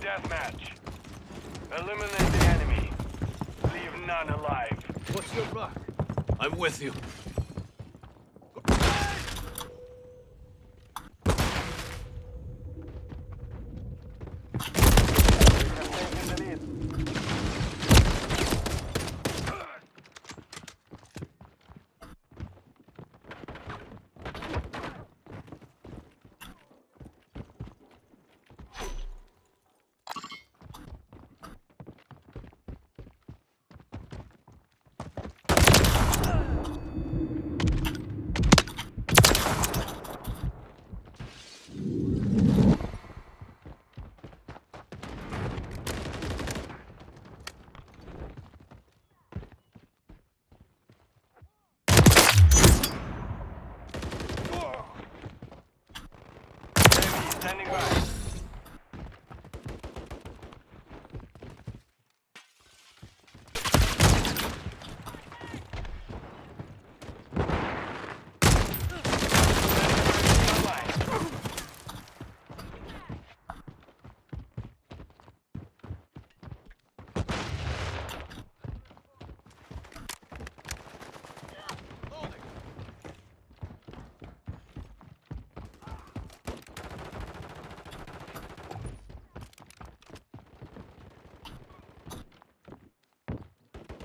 Deathmatch. Eliminate the enemy. Leave none alive. What's your mark? I'm with you. Standing by.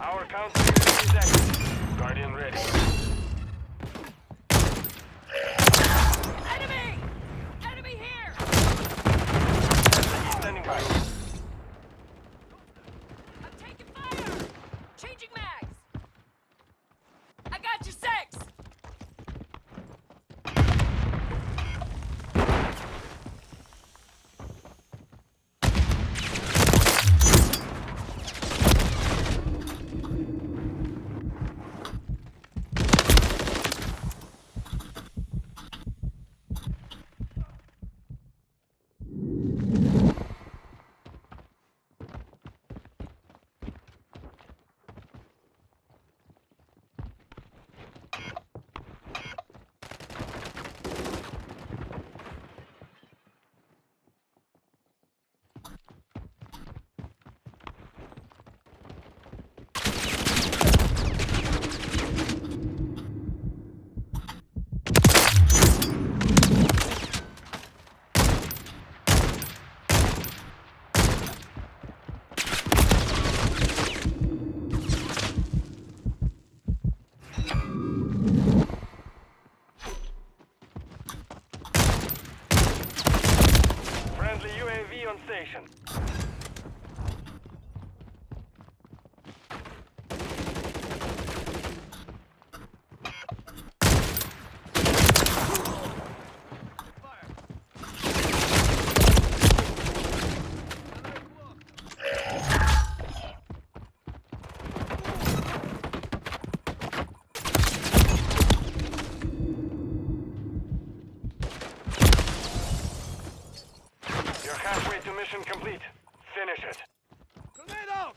Our counter is active. Guardian ready. Enemy! Enemy here! Standing by. I'm taking fire! Changing mags! I got you, 6! location. You're halfway to mission complete. Finish it. Grenade out!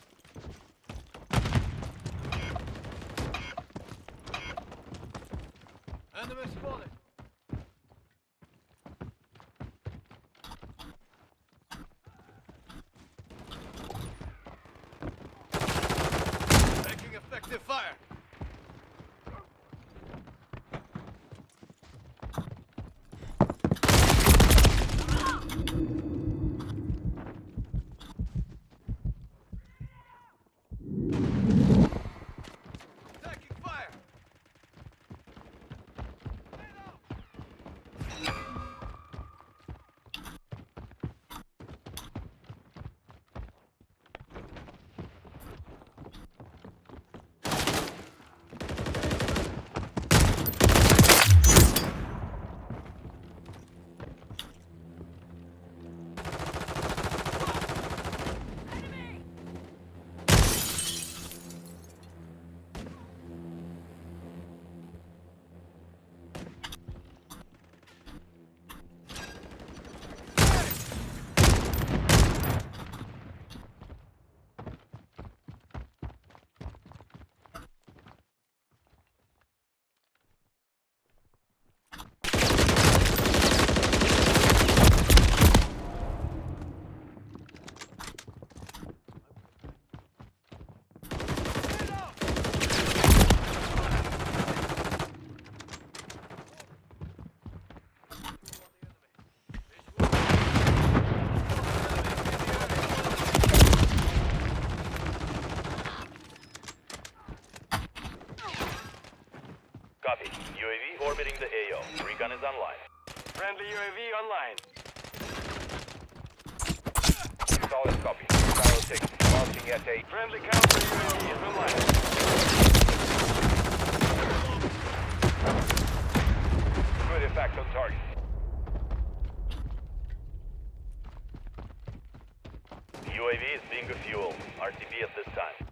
Enemy spotted. Taking effective fire. Taking fire. Grenade out! Enemy! Grenade out! Copy. UAV orbiting the AO. Recon is online. Friendly UAV online. Solid copy. Barrel 6. Launching SA. Friendly counter UAV is online. Good effect on target. UAV is being refueled. RTB at this time.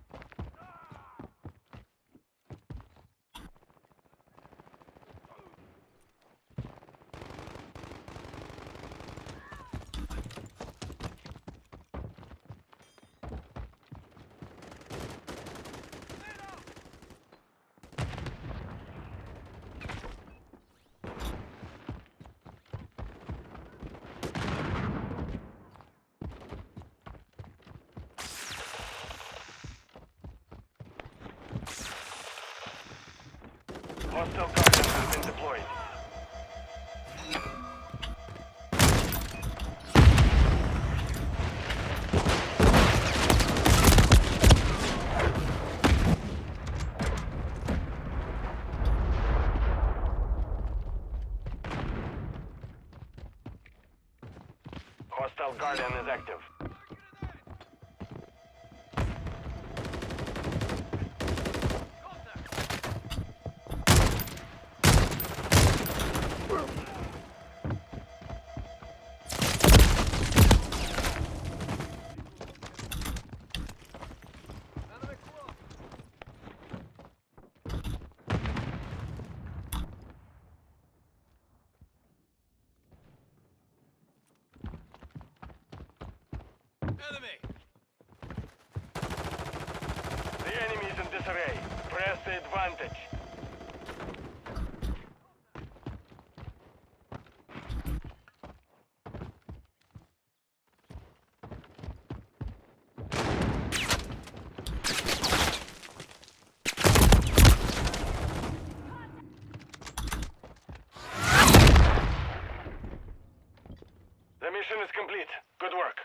Hostile guardian has been deployed. Hostile guardian is active. Enemy close. Enemy! The enemy is in disarray. Press the advantage. The mission is complete. Good work.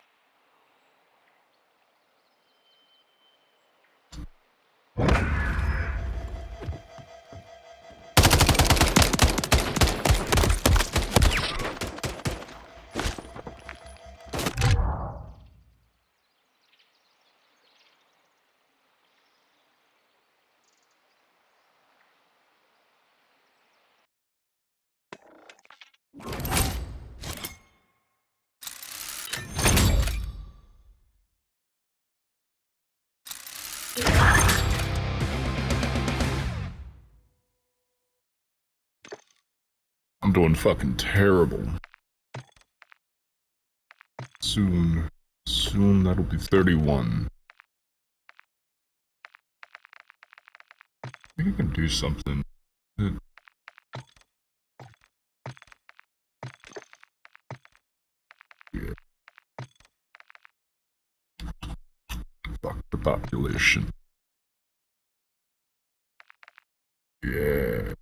I'm doing fucking terrible. Soon that'll be 31. I think I can do something. Yeah. Fuck the population. Yeah.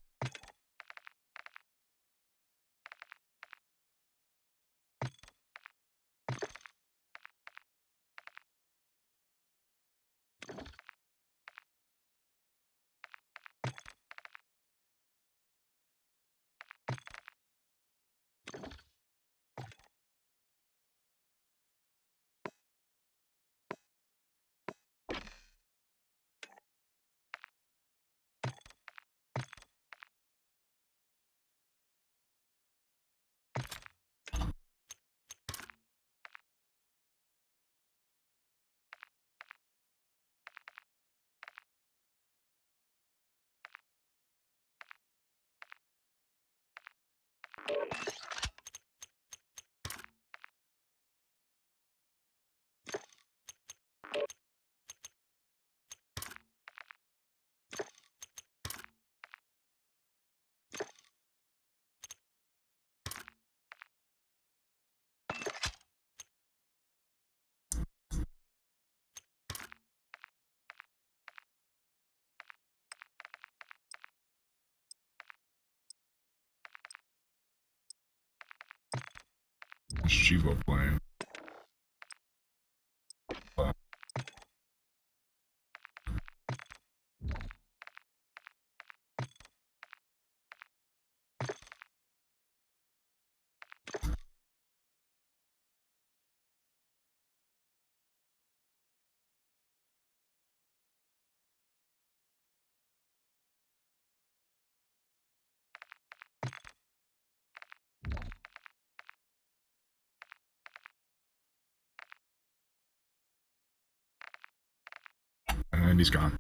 It's Chivo playing. And he's gone.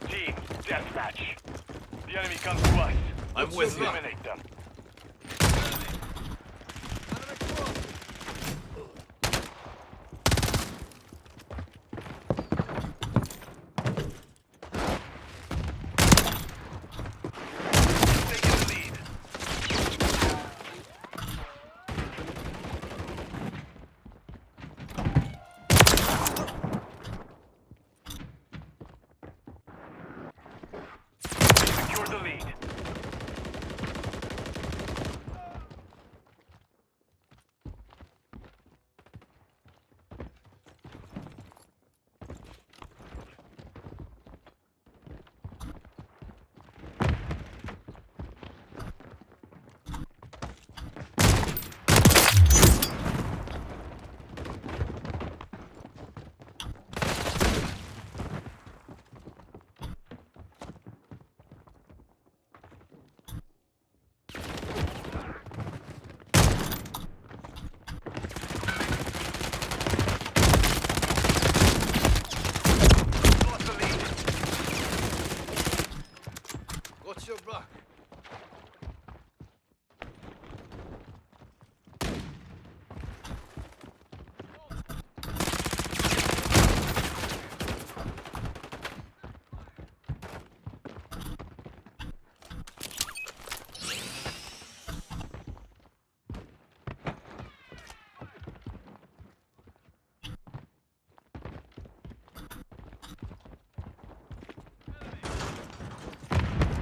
Team, deathmatch. The enemy comes to us. I'm with you. Eliminate them. Taking the lead.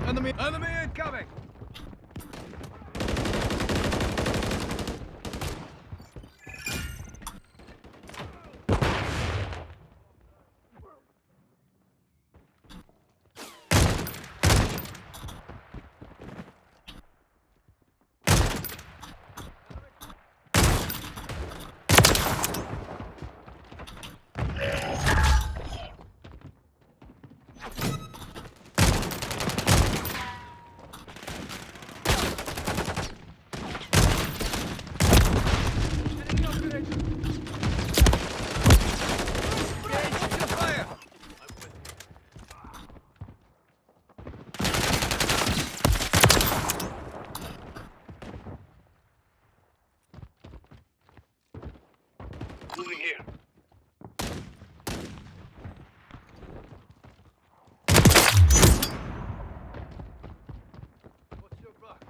Enemy incoming! Moving here. What's your back?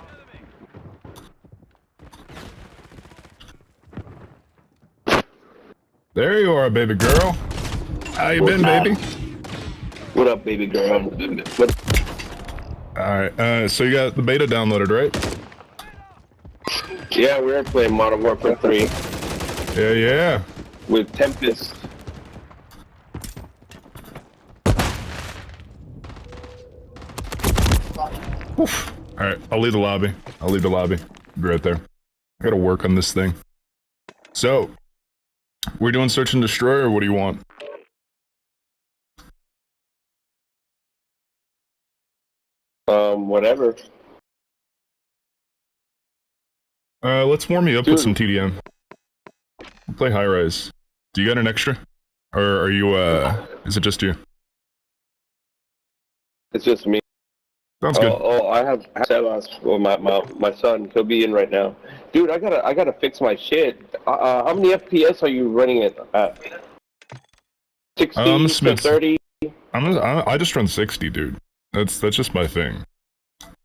Enemy! There you are, baby girl. How you been, baby? What up, baby girl? Alright, so you got the beta downloaded, right? Yeah, we're playing Modern Warfare 3 Yeah. with Tempest. Oof. Alright, I'll leave the lobby. Be right there. I gotta work on this thing. So, we're doing search and destroy, or what do you want? Whatever. Let's warm you up Dude. with some TDM. We'll play high rise. Do you got an extra? Or are you, is it just you? It's just me. Sounds good. I have Sebas. Well, my son. He'll be in right now. Dude, I gotta fix my shit. How many FPS are you running it at? 60 I'm a to Smith. 30? I just run 60, dude. That's just my thing.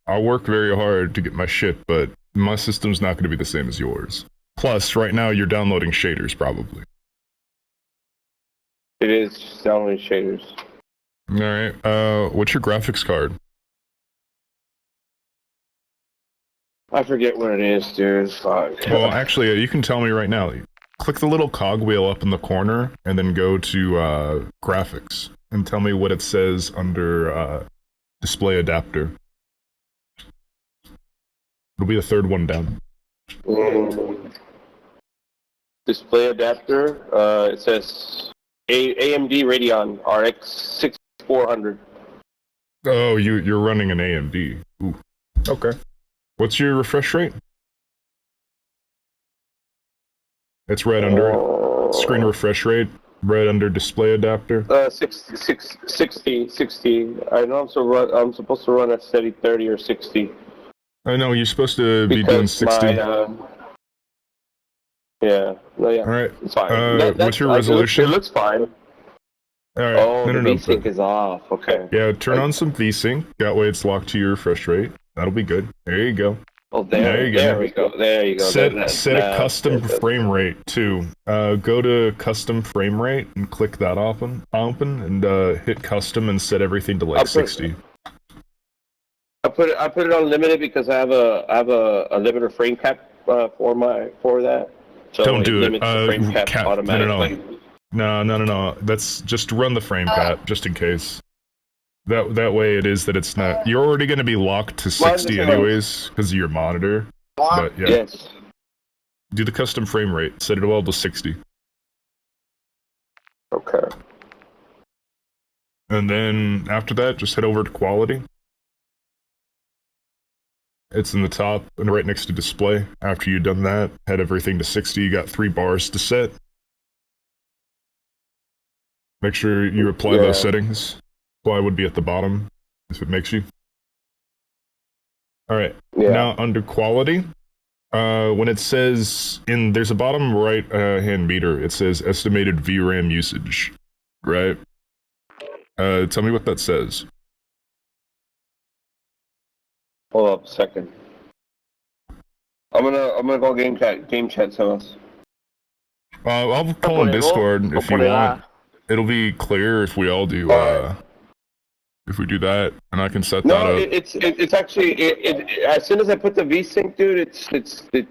I work very hard to get my shit, but my system's not going to be the same as yours. Plus, right now you're downloading shaders, probably. It is downloading shaders. Alright, what's your graphics card? I forget what it is, dude. Fuck. Well, actually, you can tell me right now. Click the little cogwheel up in the corner, and then go to, graphics, and tell me what it says under, display adapter. It'll be the third one down. Display adapter. It says AMD Radeon RX 6400. Oh, you're running an AMD. Ooh. Okay. What's your refresh rate? It's right under it. Screen refresh rate, right under display adapter. 60. I know I'm supposed to run at steady 30 or 60. I know, you're supposed to be doing 60. Yeah. No, yeah. Alright. It's fine. What's your resolution? It looks fine. Alright. Oh, No. the VSync is off. Okay. Yeah, turn on some VSync. That way it's locked to your refresh rate. That'll be good. There you go. Oh, there we go. Set a custom frame rate too. Go to custom frame rate and click that open, and hit custom and set everything to like 60. I put it on limited because I have a limiter frame cap for that. So Don't do it. Frame cap automatically. No. That's just run the frame cap just in case. That way it is that it's not. You're already going to be locked to 60 anyways because of your monitor. But yeah. Yes. Do the custom frame rate. Set it all to 60. Okay. And then after that, just head over to quality. It's in the top and right next to display. After you've done that, head everything to 60. You got 3 bars to set. Make sure you apply those settings. Apply would be at the bottom, if it makes you. Alright, now under quality, when it says, there's a bottom right hand meter, it says estimated VRAM usage, right? Tell me what that says. Hold up a second. I'm gonna go game chat some else. I'll pull in Discord if you want. It'll be clear if we all do, if we do that, and I can set that up. No, it's actually as soon as I put the VSync, dude,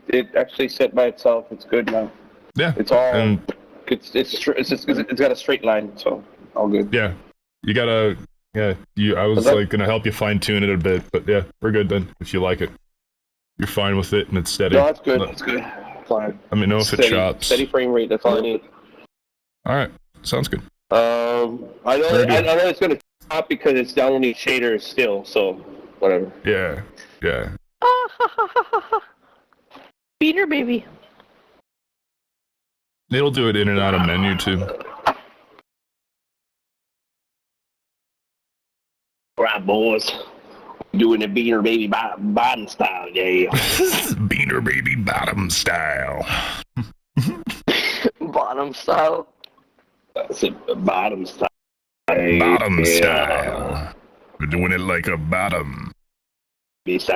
it actually set by itself. It's good now. Yeah. It's all. And It's got a straight line, so all good. yeah, you gotta. Yeah, I was like gonna help you fine tune it a bit, but yeah, we're good then. If you like it, you're fine with it and it's steady. No, that's good. That's good. Fine. Let me know if it chops. Steady frame rate. That's all I need. All right, sounds good. I know it's gonna chop because it's downloading shaders still. So whatever. Yeah. Yeah. Beater baby. It'll do it in and out of menu too. Right, boys. Doing the Beaner Baby Bottom style, yeah. Beaner Baby Bottom style. Bottom style. That's it, bottom style. Bottom Yeah. style. We're doing it like a bottom. Which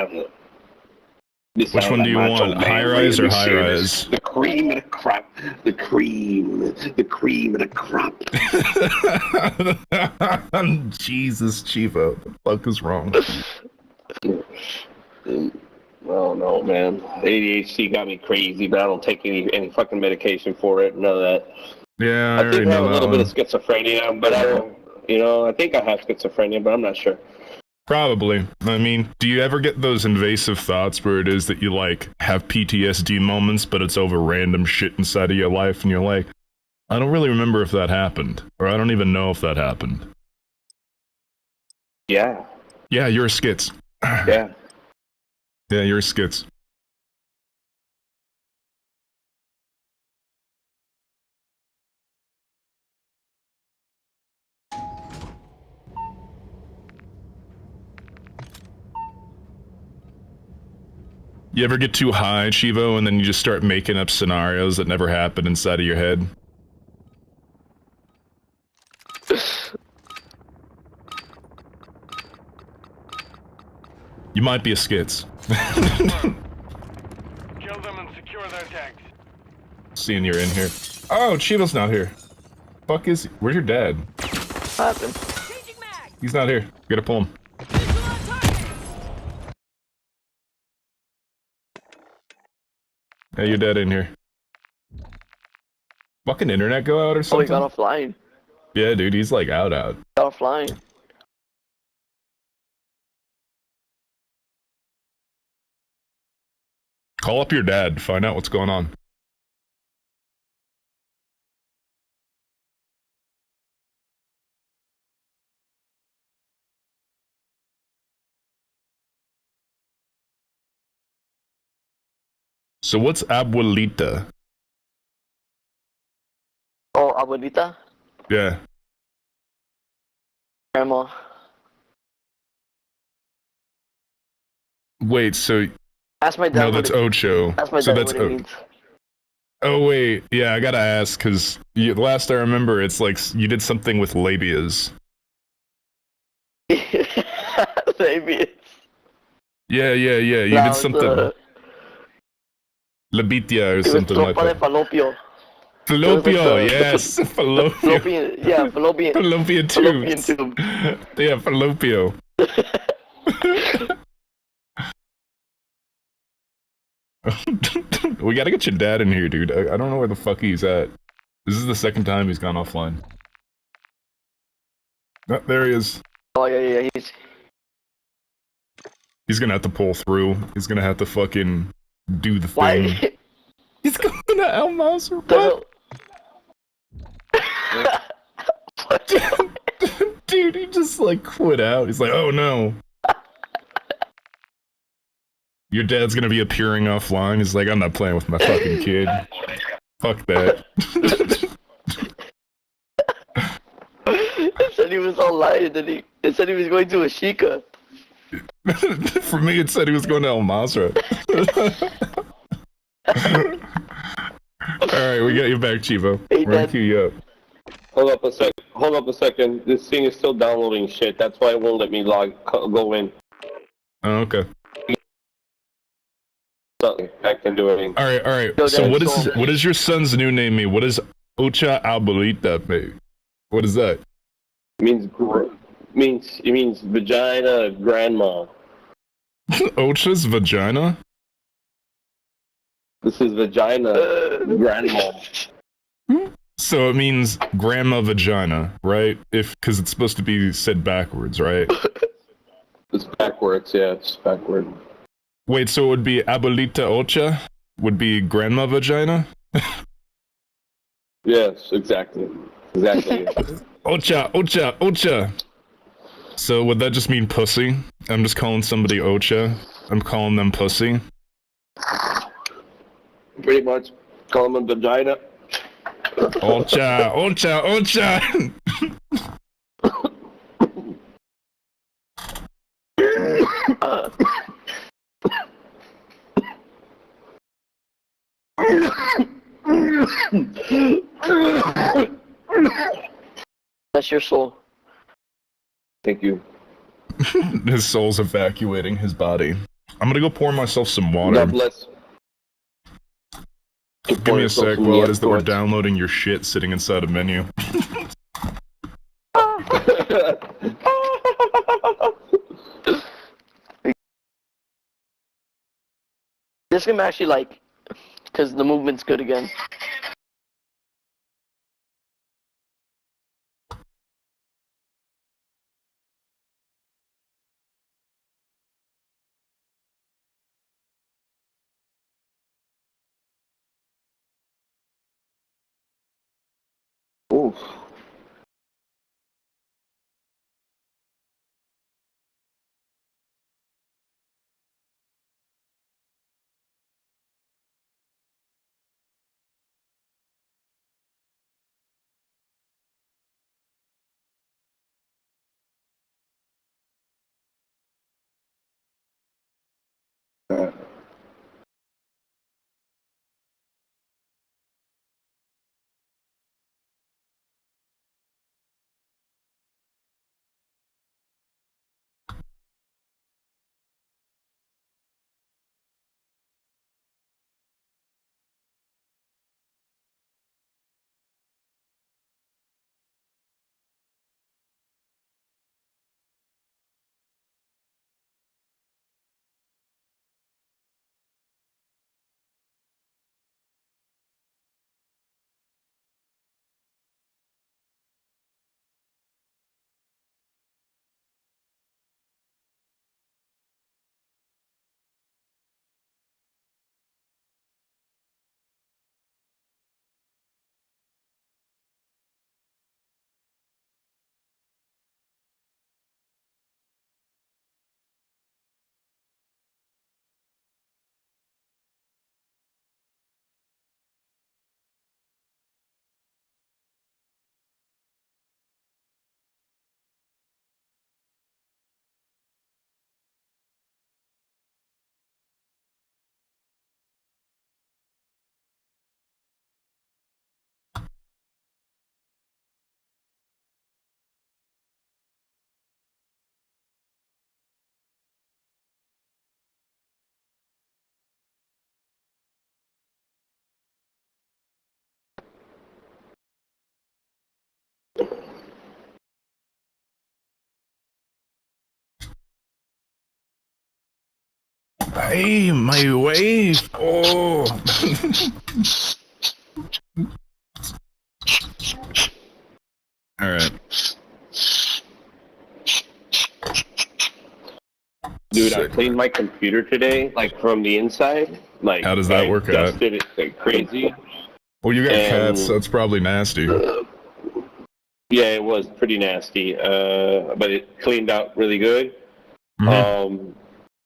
one do you want? High rise or high rise? The cream of the crop. The cream of the crop. Jesus, Chivo. What the fuck is wrong? Oh no, man. ADHD got me crazy, but I don't take any fucking medication for it. None of that. Yeah, I think I have a little bit of one. schizophrenia, but I don't. I think I have schizophrenia, but I'm not sure. Probably. I mean, do you ever get those invasive thoughts where it is that you, like, have PTSD moments, but it's over random shit inside of your life, and you're like, I don't really remember if that happened, or I don't even know if that happened. Yeah. Yeah, you're a skits. Yeah. Yeah, you're a skits. You ever get too high, Chivo, and then you just start making up scenarios that never happened inside of your head? You might be a skits. Kill them and secure their tanks. Seeing you're in here. Oh, Chivo's not here. Fuck is he? Where's your dad? What happened? Changing mags. He's not here. Gotta pull him. Visual on target. Yeah, your dad in here. Fucking internet go out or Oh, he something? got offline. Yeah, dude, he's like out. Got offline. Call up your dad, find out what's going on. So what's abuelita? Oh, abuelita? Yeah. Grandma. Wait, so Ask my dad. no, that's Ocho. Ask my So dad that's what it means. Oh wait, yeah, I gotta ask because last I remember, it's like you did something with labias. Maybe it's... Yeah. You did something. Labitia or something like Tropa de that. Falopio. Fallopian, yes, fallopian. Fallopian, yeah, fallopian. Fallopian Fallopian tubes. tube. Yeah, fallopio. We gotta get your dad in here, dude. I don't know where the fuck he's at. This is the second time he's gone offline. Oh, there he is. Oh, yeah, He's gonna have to pull through. He's gonna have to fucking do the Why? thing. He's going to El Mouser. The What? Dude, he just like quit out. He's like, oh no. Your dad's gonna be appearing offline. He's like, I'm not playing with my fucking kid. Fuck that. It said he was online, and then it said he was going to Ashika. For me, it said he was going to El Masra. Alright, we got you back, Chivo. Hey, We're gonna Dad. queue you up. Hold up a second. This thing is still downloading shit. That's why it won't let me go in. Oh, okay. Something I can do anything. All right. Yo, So Dad, what is your son's new name mean? What does Ocha Abuelita mean? What is that? It means vagina grandma. Ocha's vagina? This is vagina grandma. So it means grandma vagina, right? Because it's supposed to be said backwards, right? It's backwards, yeah, it's backward. Wait, so it would be Abuelita Ocha? Would be grandma vagina? Yes, exactly. Ocha. So would that just mean pussy? I'm just calling somebody Ocha. I'm calling them pussy. Pretty much. Call them vagina. Ocha. That's your soul. Thank you. His soul's evacuating his body. I'm gonna go pour myself some water. God bless. Give me a sec while it is that we're downloading your shit sitting inside a menu. This game actually like, because the movement's good again. Oof. Hey, my wife! Oh! Alright. Dude, I Sick. cleaned my computer today, like from the inside. Like, How does that I work out? dusted it like crazy. Well, you got And- cats, so it's probably nasty. Yeah, it was pretty nasty, but it cleaned out really good. Mhm.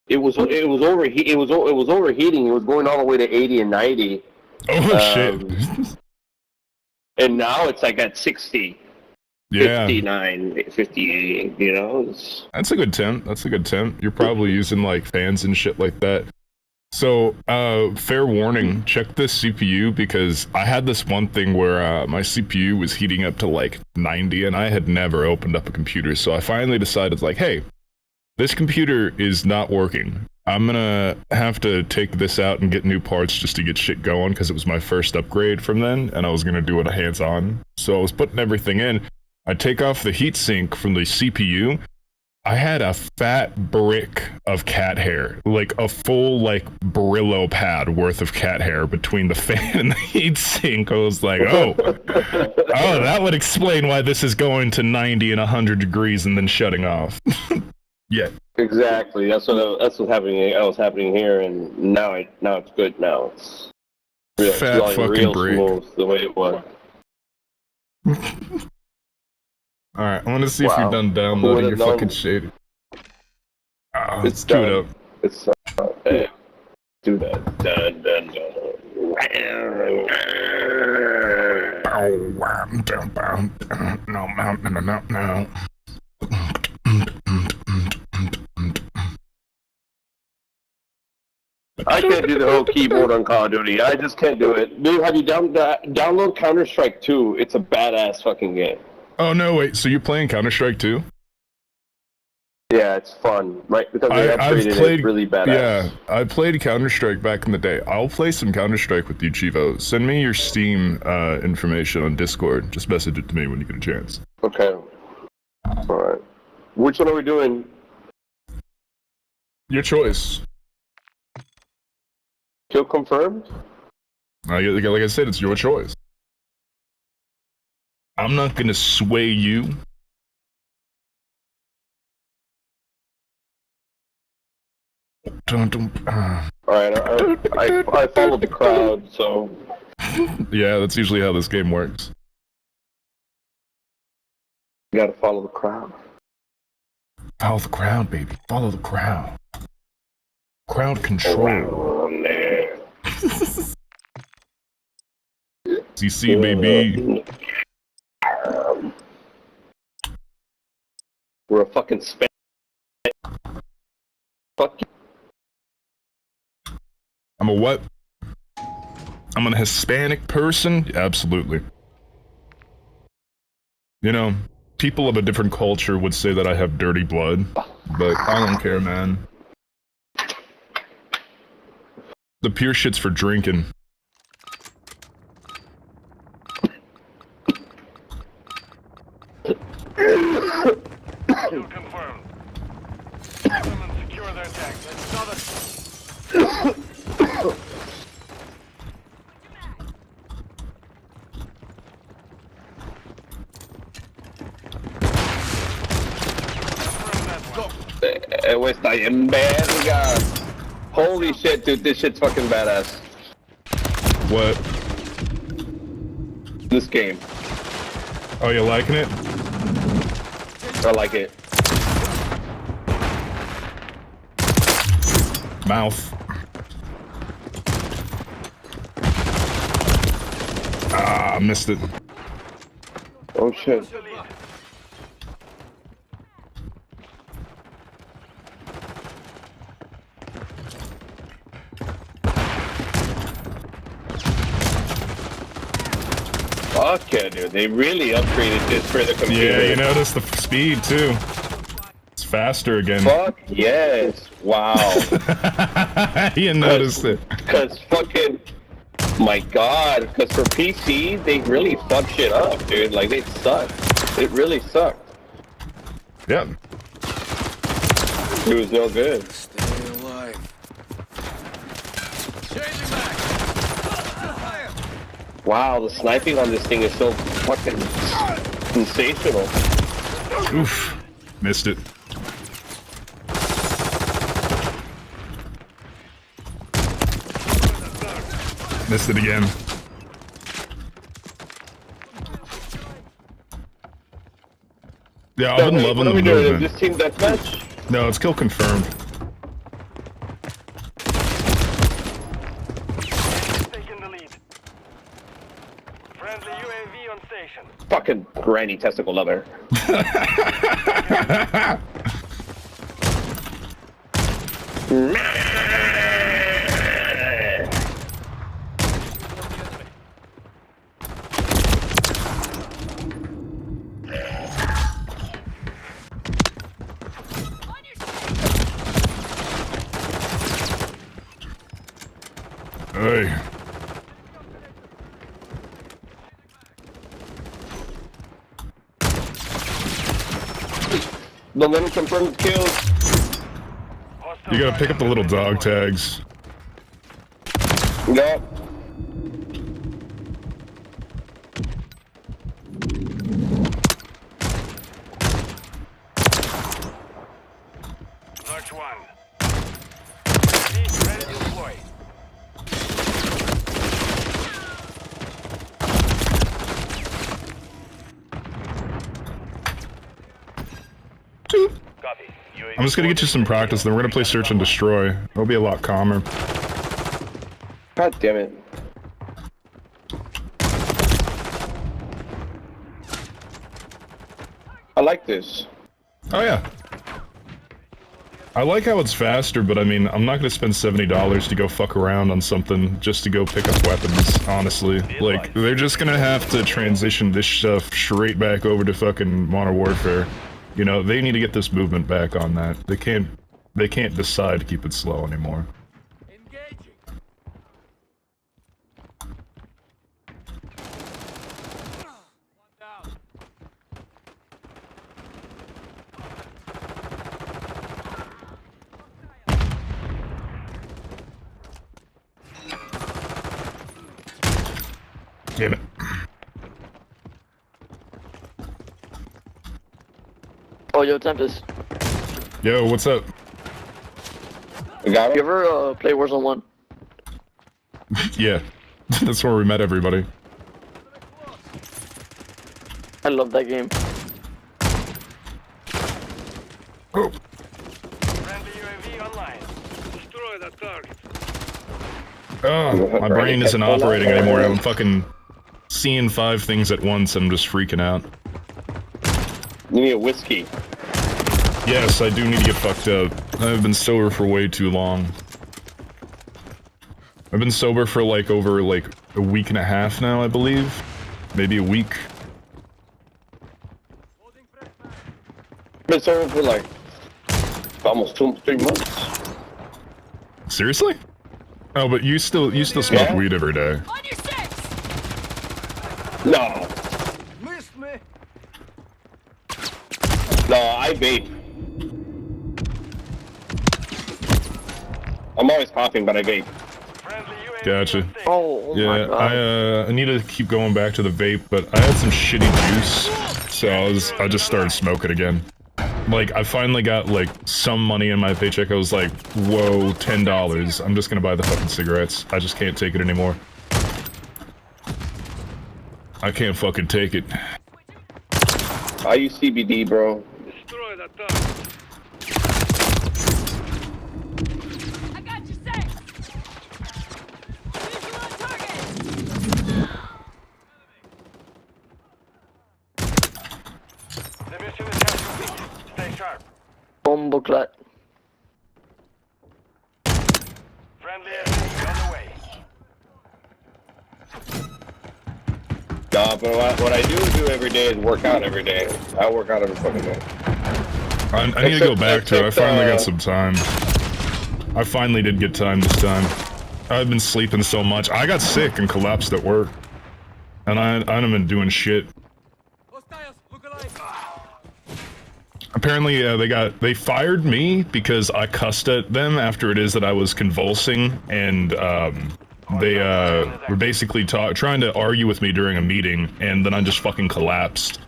It was overheating. It was overheating. It was going all the way to 80 and 90, Oh, shit. and now it's like at 60, Yeah. 59, 58. You know, it's, That's a good temp. You're probably using, like, fans and shit like that. So, fair warning, check this CPU, because I had this one thing where my CPU was heating up to, like, 90, and I had never opened up a computer, so I finally decided, like, hey, This computer is not working. I'm gonna have to take this out and get new parts just to get shit going because it was my first upgrade from then, and I was gonna do it hands-on. So I was putting everything in. I take off the heatsink from the CPU. I had a fat brick of cat hair, like a full, like, Brillo pad worth of cat hair between the fan and the heatsink. I was like, oh, that would explain why this is going to 90 and 100 degrees and then shutting off. Yeah. Exactly. That's what's happening. That was happening here, and now it's good. Now it's real, Fat it's fucking real brick. smooth the way it was. Alright, I want to see if you're done downloading your fucking shading. Let's do it up. It's hey, do that. Dun, dun, dun. No. I can't do the whole keyboard on Call of Duty. I just can't do it. Dude, have you download Counter-Strike 2? It's a badass fucking game. Oh no, wait, so you're playing Counter-Strike 2? Yeah, it's fun, right? Because they upgraded it really badass. Yeah, I played Counter-Strike back in the day. I'll play some Counter-Strike with you, Chivo. Send me your Steam information on Discord. Just message it to me when you get a chance. Okay. Alright. Which one are we doing? Your choice. Kill confirmed? Like I said, it's your choice. I'm not gonna sway you. Alright, I followed the crowd, so... Yeah, that's usually how this game works. You gotta follow the crowd. Follow the crowd, baby. Follow the crowd. Crowd control. CC, baby. We're a fucking spam. Fuck you. I'm a what? I'm a Hispanic person? Absolutely. You know, people of a different culture would say that I have dirty blood, but I don't care, man. The pure shit's for drinking. Kill confirmed. Someone secure their tank. Está en verga. Holy shit, dude, this shit's fucking badass. What? This game. Oh, you liking it? I like it. Mouth. Ah, missed it. Oh shit. Fuck yeah, dude. They really upgraded this for the computer. Yeah, you notice the speed, too. It's faster again. Fuck yes. Wow. You noticed it. Because fucking... My god. Because for PC, they really fucked shit up, dude. Like, they suck. It really sucked. Yeah. It was no good. Stay alive. Changing back. Fire. Wow, the sniping on this thing is so fucking sensational. Oof. Missed it. Missed it again. Yeah, I've been loving the movement. This team deathmatch? No, it's kill confirmed. Taking the lead. Friendly UAV on station. Fucking granny testicle lover. Hey. Don't let him confirm the kills. You gotta pick up the little dog tags. Yup. Notch 1. Ready to deploy. Copy. UAV I'm just gonna get you some practice, then we're gonna play Search and Destroy. It'll be a lot calmer. God damn it. I like this. Oh yeah. I like how it's faster, but I mean, I'm not gonna spend $70 to go fuck around on something just to go pick up weapons, honestly. Like, they're just gonna have to transition this stuff straight back over to fucking Modern Warfare. You know, they need to get this movement back on that. They can't decide to keep it slow anymore. Engaging. One down. Damn it. Oh, yo, Tempest. Yo, what's up? I got You him. ever play Warzone 1? Yeah. That's where we met everybody. I love that game. Oh. Friendly UAV online. Destroy that target. Oh, my brain isn't operating anymore. I'm fucking seeing 5 things at once and I'm just freaking out. You need a whiskey. Yes, I do need to get fucked up. I've been sober for way too long. I've been sober for like over like a week and a half now, I believe. Maybe a week. Been serving for like almost 3 months. Seriously? Oh, but you still smoke Yeah. weed every day. On your six! No. Missed me. No, I vape. I'm always coughing, but I vape. Friendly UAV Gotcha. on station. Oh, my Yeah, god. I need to keep going back to the vape, but I had some shitty juice, so I just started smoking again. Like, I finally got like some money in my paycheck. I was like, whoa, $10. I'm just gonna buy the fucking cigarettes. I just can't take it anymore. I can't fucking take it. I use CBD, bro. Destroy that target. I got you safe! Visual on target! The mission is half complete. Stay sharp. Bombo clat. Friendly enemy on the way. Nah, but what I do every day is work out every day. I work out every fucking day. I need to go back to it. I Except, finally got some time. I finally did get time this time. I've been sleeping so much. I got sick and collapsed at work. And I haven't been doing shit. Hostiles, look alive. Apparently, they fired me because I cussed at them after it is that I was convulsing, and they were basically trying to argue with me during a meeting, and then I just fucking collapsed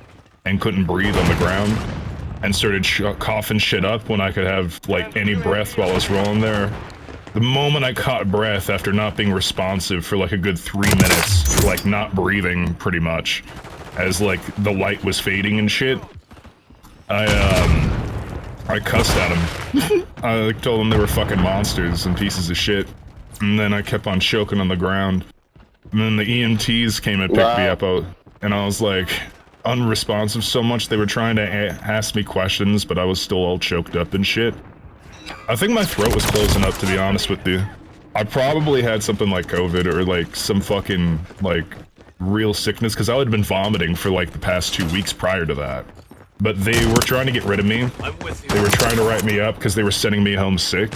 and couldn't breathe on the ground, and started coughing shit up when I could have like any breath while I was rolling there. The moment I caught breath after not being responsive for like a good 3 minutes, like not breathing pretty much, as like the light was fading and shit, I cussed at them. I like, told them they were fucking monsters and pieces of shit. And then I kept on choking on the ground. And then the EMTs came and picked me up, and I was like unresponsive so much they were trying to ask me questions, but I was still all choked up and shit. I think my throat was closing up, to be honest with you. I probably had something like COVID or like some fucking like real sickness, because I had been vomiting for like the past 2 weeks prior to that. But they were trying to get rid of me. I'm with you. They were trying to write me up because they were sending me home sick.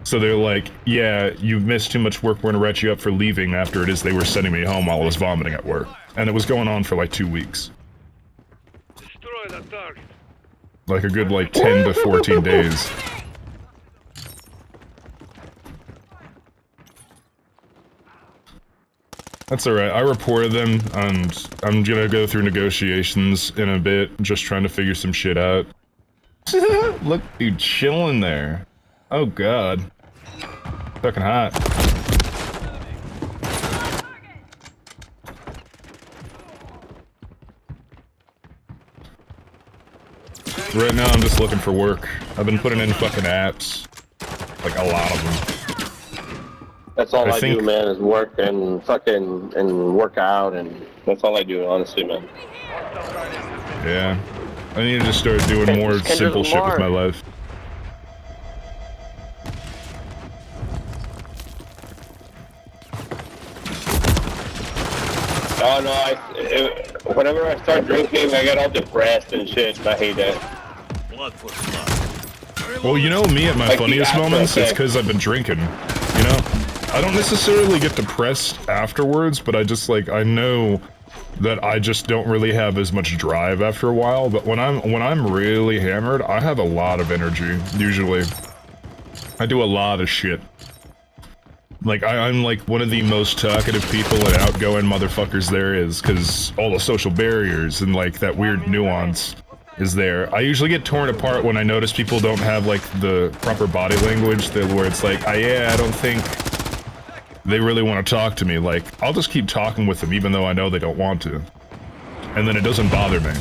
So they're like, yeah, you've missed too much work, we're gonna write you up for leaving after it is they were sending me home while I was vomiting at work. And it was going on for like 2 weeks. Destroy the target. Like a good like 10 to 14 days. That's alright, I reported them, and I'm gonna go through negotiations in a bit, just trying to figure some shit out. Look, dude, chilling there. Oh god. Fucking hot. Right now I'm just looking for work. I've been putting in fucking apps. Like a lot of them. That's all I think- do, man, is work and fucking and work out, and that's all I do, honestly, man. Yeah. I need to just start doing more Just can't do simple the shit with more. my life. Oh no, whenever I start drinking, I get all depressed and shit, and I hate that. Blood for blood. Well, you know me at my Like the funniest after moments, it's effect. because I've been drinking, you know? I don't necessarily get depressed afterwards, but I just, like, I know that I just don't really have as much drive after a while, but when I'm really hammered, I have a lot of energy, usually. I do a lot of shit. Like, I'm like one of the most talkative people and outgoing motherfuckers there is, because all the social barriers and like that weird nuance is there. I usually get torn apart when I notice people don't have like the proper body language, where it's like, yeah, I don't think they really want to talk to me. Like, I'll just keep talking with them even though I know they don't want to. And then it doesn't bother me.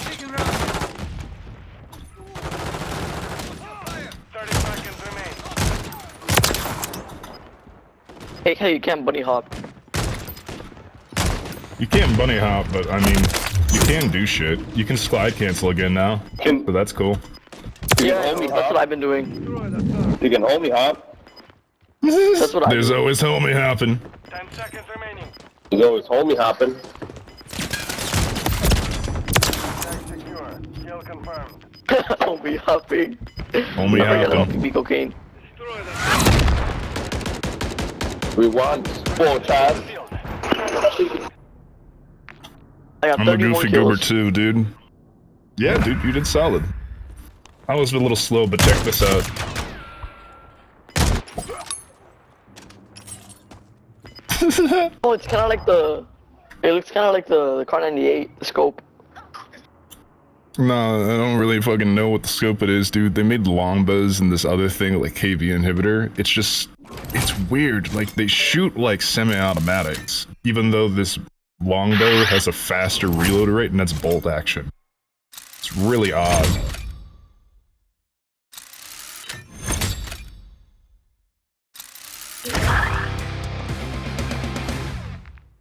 Taking round. 30 seconds remain. Hey, how you can't bunny hop. You can't bunny hop, but I mean, you can do shit. You can slide cancel again now, so that's cool. You Yeah, can hold me that's what hop. I've been doing. Destroy the target. You can hold me hop. That's what I There's do. always homie hopping. 10 seconds remaining. You always hold me hopping. Tag secure. Kill confirmed. I'll be hopping. Homie I forgot hopping. about be cocaine. Destroy the target. We want full time. Field. I got I'm a 31 goofy goober kills. too, dude. Yeah, dude, you did solid. I was a little slow, but check this out. Oh, it's kind of like the. It looks kind of like the Car 98 the scope. No, I don't really fucking know what the scope it is, dude. They made longbows and this other thing, like KV inhibitor. It's just, it's weird. Like, they shoot like semi-automatics, even though this longbow has a faster reload rate and that's bolt action. It's really odd.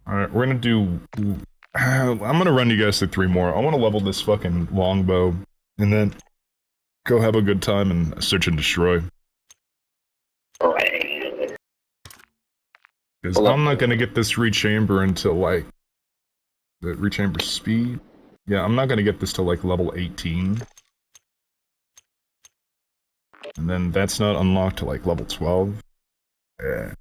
Alright, we're gonna do... I'm gonna run you guys through 3 more. I want to level this fucking longbow, and then go have a good time and search and destroy. Because I'm not gonna get this rechamber until, like... The rechamber speed? Yeah, I'm not gonna get this till, like, level 18. And then that's not unlocked till, like, level 12. Yeah.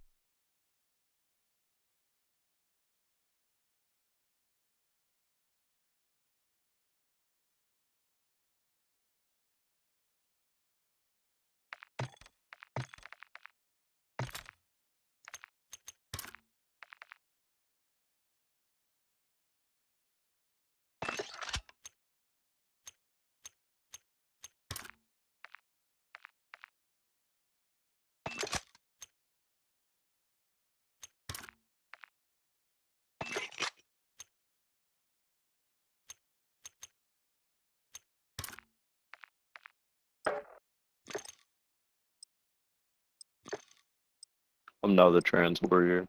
I'm now the trans warrior.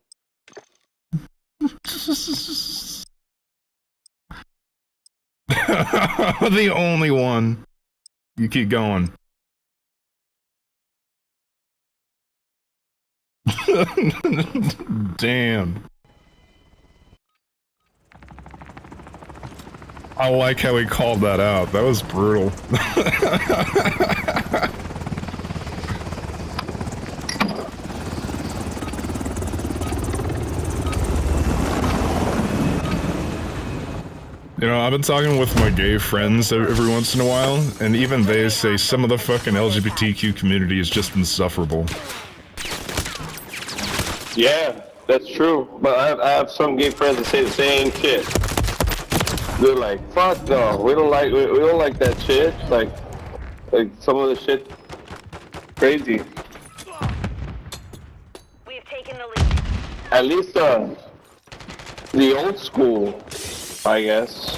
The only one. You keep going. Damn. I like how he called that out. That was brutal. You know, I've been talking with my gay friends every once in a while, and even they say some of the fucking LGBTQ community is just insufferable. Yeah, that's true. But I have some gay friends that say the same shit. They're like, fuck no, we don't like that shit. Like some of the shit, crazy. We've taken the lead. At least the old school, I guess.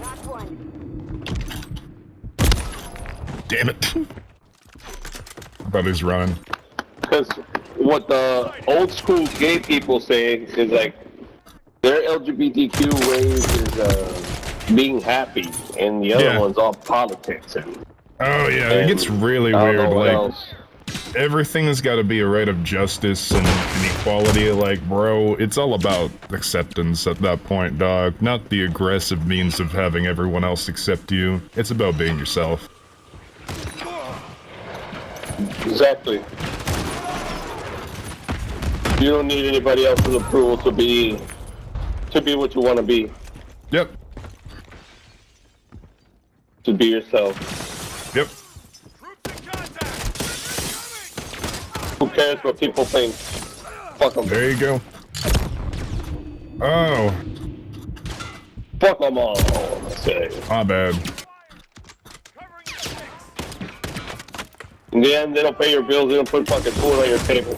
Last one. Damn it. I thought he was running. Because what the old school gay people say is like, their LGBTQ ways is being happy, and the other one's all politics. Oh yeah, it gets really I don't know weird. what Like, else. everything's got to be a right of justice and equality. Like, bro, it's all about acceptance at that point, dog. Not the aggressive means of having everyone else accept you. It's about being yourself. Exactly. You don't need anybody else's approval to be what you want to be. Yep. To be yourself. Yep. Who cares what people think? Fuck them. There you go. Oh, Fuck them all. I say. my bad. In the end, they don't pay your bills. They don't put fucking food on your table.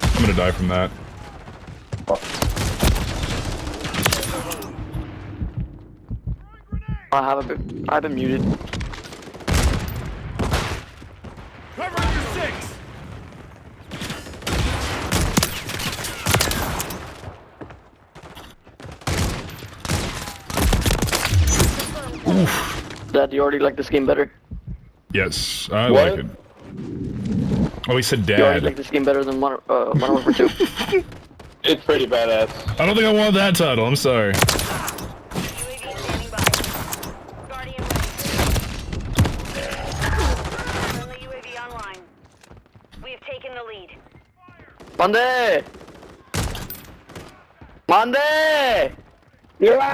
I'm gonna die from that. I've been muted. Covering your six. Dad, do you already like this game better? Yes, I What? like it. Oh, he said Do you already dad. like this game better than Modern Warfare 2? It's pretty badass. I don't think I want that title, I'm sorry. UAV standing by. Guardian ready. Friendly UAV online. We have taken the lead. Mande! Mande! Yeah!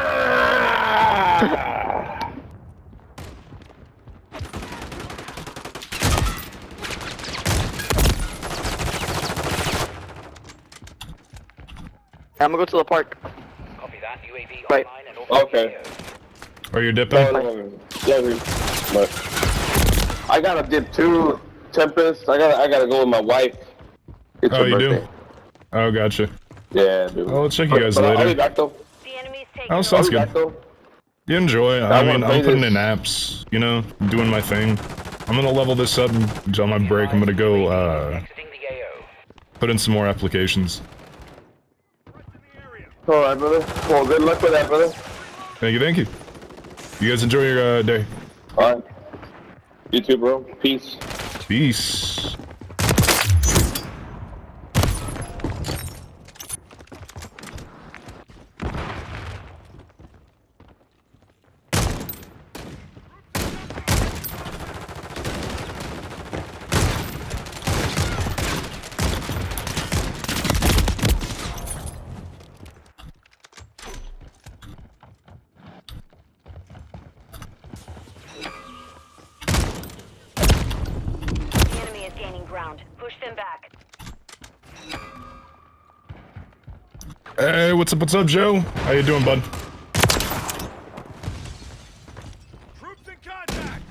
I'm gonna go to the park. Copy that. UAV Right. online and over Okay. Are you dipping? But I gotta dip too, Tempest. I gotta go with my wife. It's Oh, her you do? birthday. Oh, gotcha. Yeah, dude. Well, I'll check you guys But I'll be later. back though. The enemy's taken Oh, the sounds I'll be good. back though. You enjoy. I wanna mean, play I'm putting this. in apps, you know, doing my thing. I'm gonna level this up and on my break. I'm gonna go, exiting the AO. put in some more applications. Alright, brother. Well, good luck with that, brother. Thank you, thank you. You guys enjoy your day. Alright. You too, bro. Peace. Peace. The enemy is gaining ground. Push them back. Hey, what's up, Joe? How you doing, bud? Troops in contact.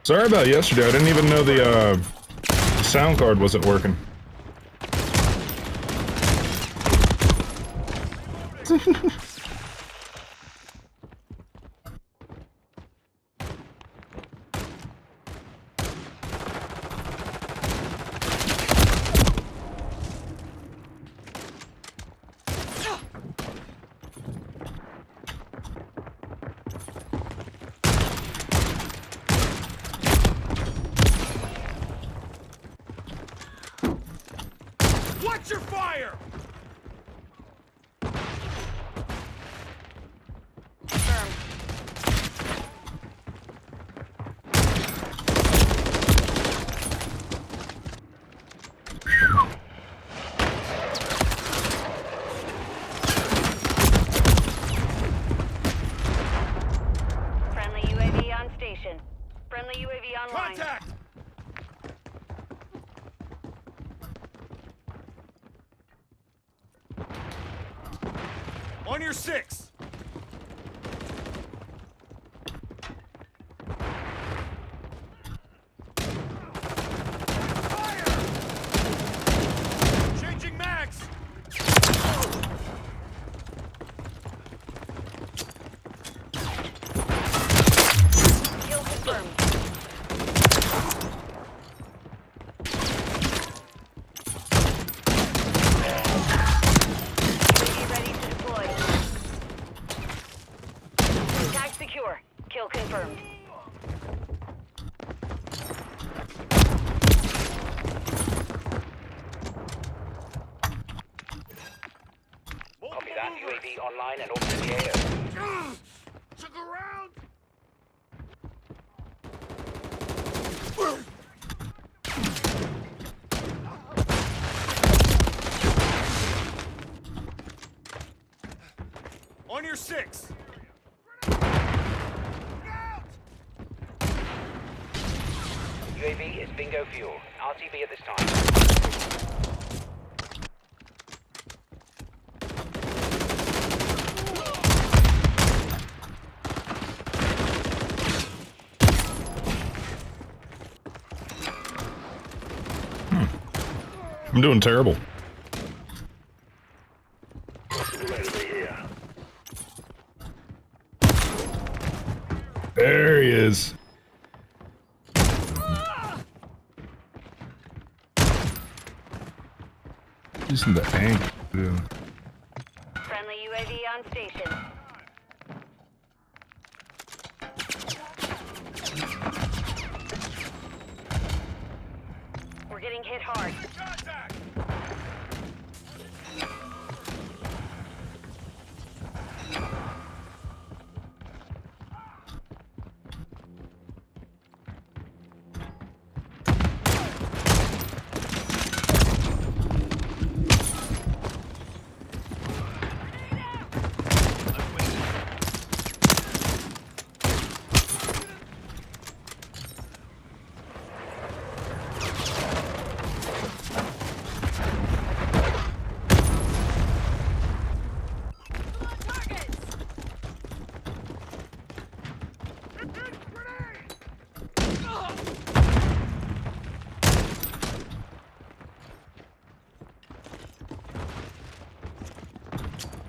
Sorry about yesterday. I didn't even know the sound card wasn't working. Watch your fire! Friendly UAV on station. Friendly UAV online. Contact! On your 6! Fire! Changing mags! Kill confirmed. UAV ready to deploy. Tag secure. Kill confirmed. Copy that. UAV online and over in the air. Took around! On your 6! UAV is bingo fuel. RTV at this time. I'm doing terrible. There he is. Using the angle. Yeah. Friendly UAV on station. We're getting hit hard. Contact!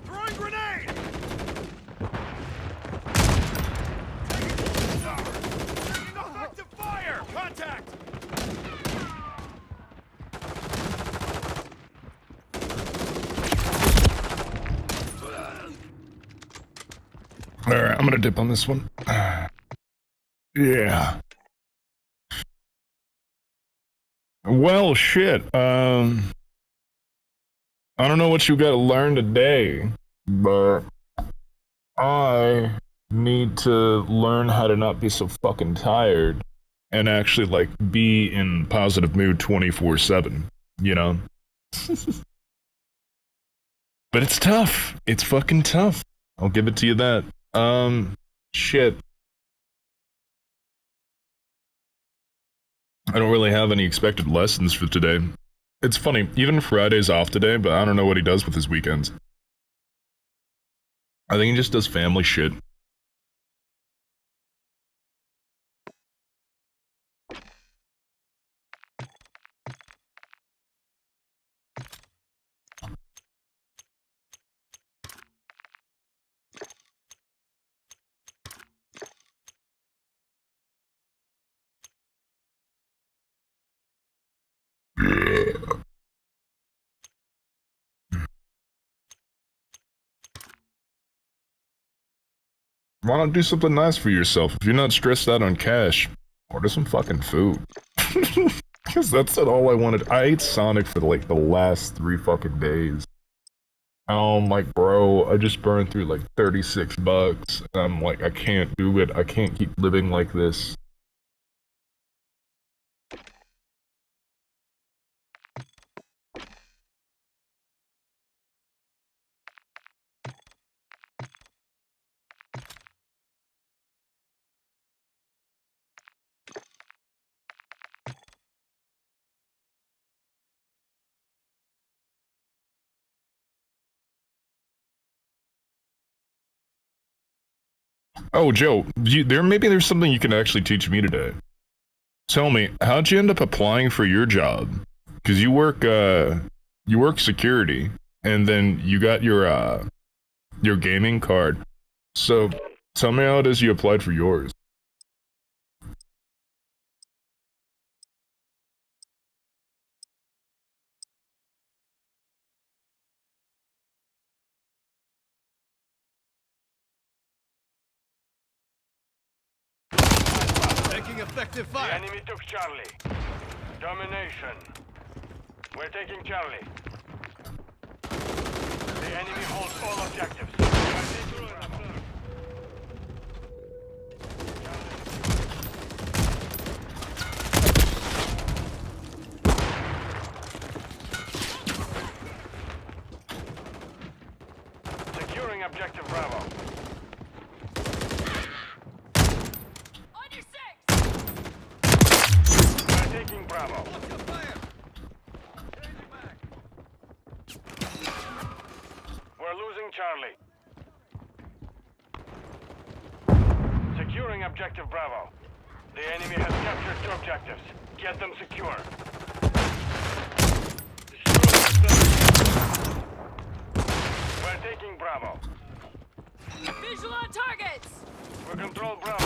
Throwing grenade! Taking effective fire! Contact! Alright, I'm gonna dip on this one. Yeah. Well, shit. I don't know what you gotta learn today, but I need to learn how to not be so fucking tired and actually, like, be in positive mood 24/7, you know? But it's tough. It's fucking tough. I'll give it to you that. Shit. I don't really have any expected lessons for today. It's funny, even Friday's off today, but I don't know what he does with his weekends. I think he just does family shit. Why not do something nice for yourself? If you're not stressed out on cash, order some fucking food. Because that's all I wanted. I ate Sonic for like the last 3 fucking days. I'm like, bro, I just burned through like $36. And I'm like, I can't do it. I can't keep living like this. Oh, Joe, maybe there's something you can actually teach me today. Tell me, how'd you end up applying for your job? Because you work security, and then you got your gaming card. So, tell me how it is you applied for yours. Taking effective fire. The enemy took Charlie. Domination. We're taking Charlie. The enemy holds all objectives. Securing objective Bravo. Taking Bravo. We're losing Charlie. Securing objective Bravo. The enemy has captured 2 objectives. Get them secure. We're taking Bravo. Visual on targets! We control Bravo.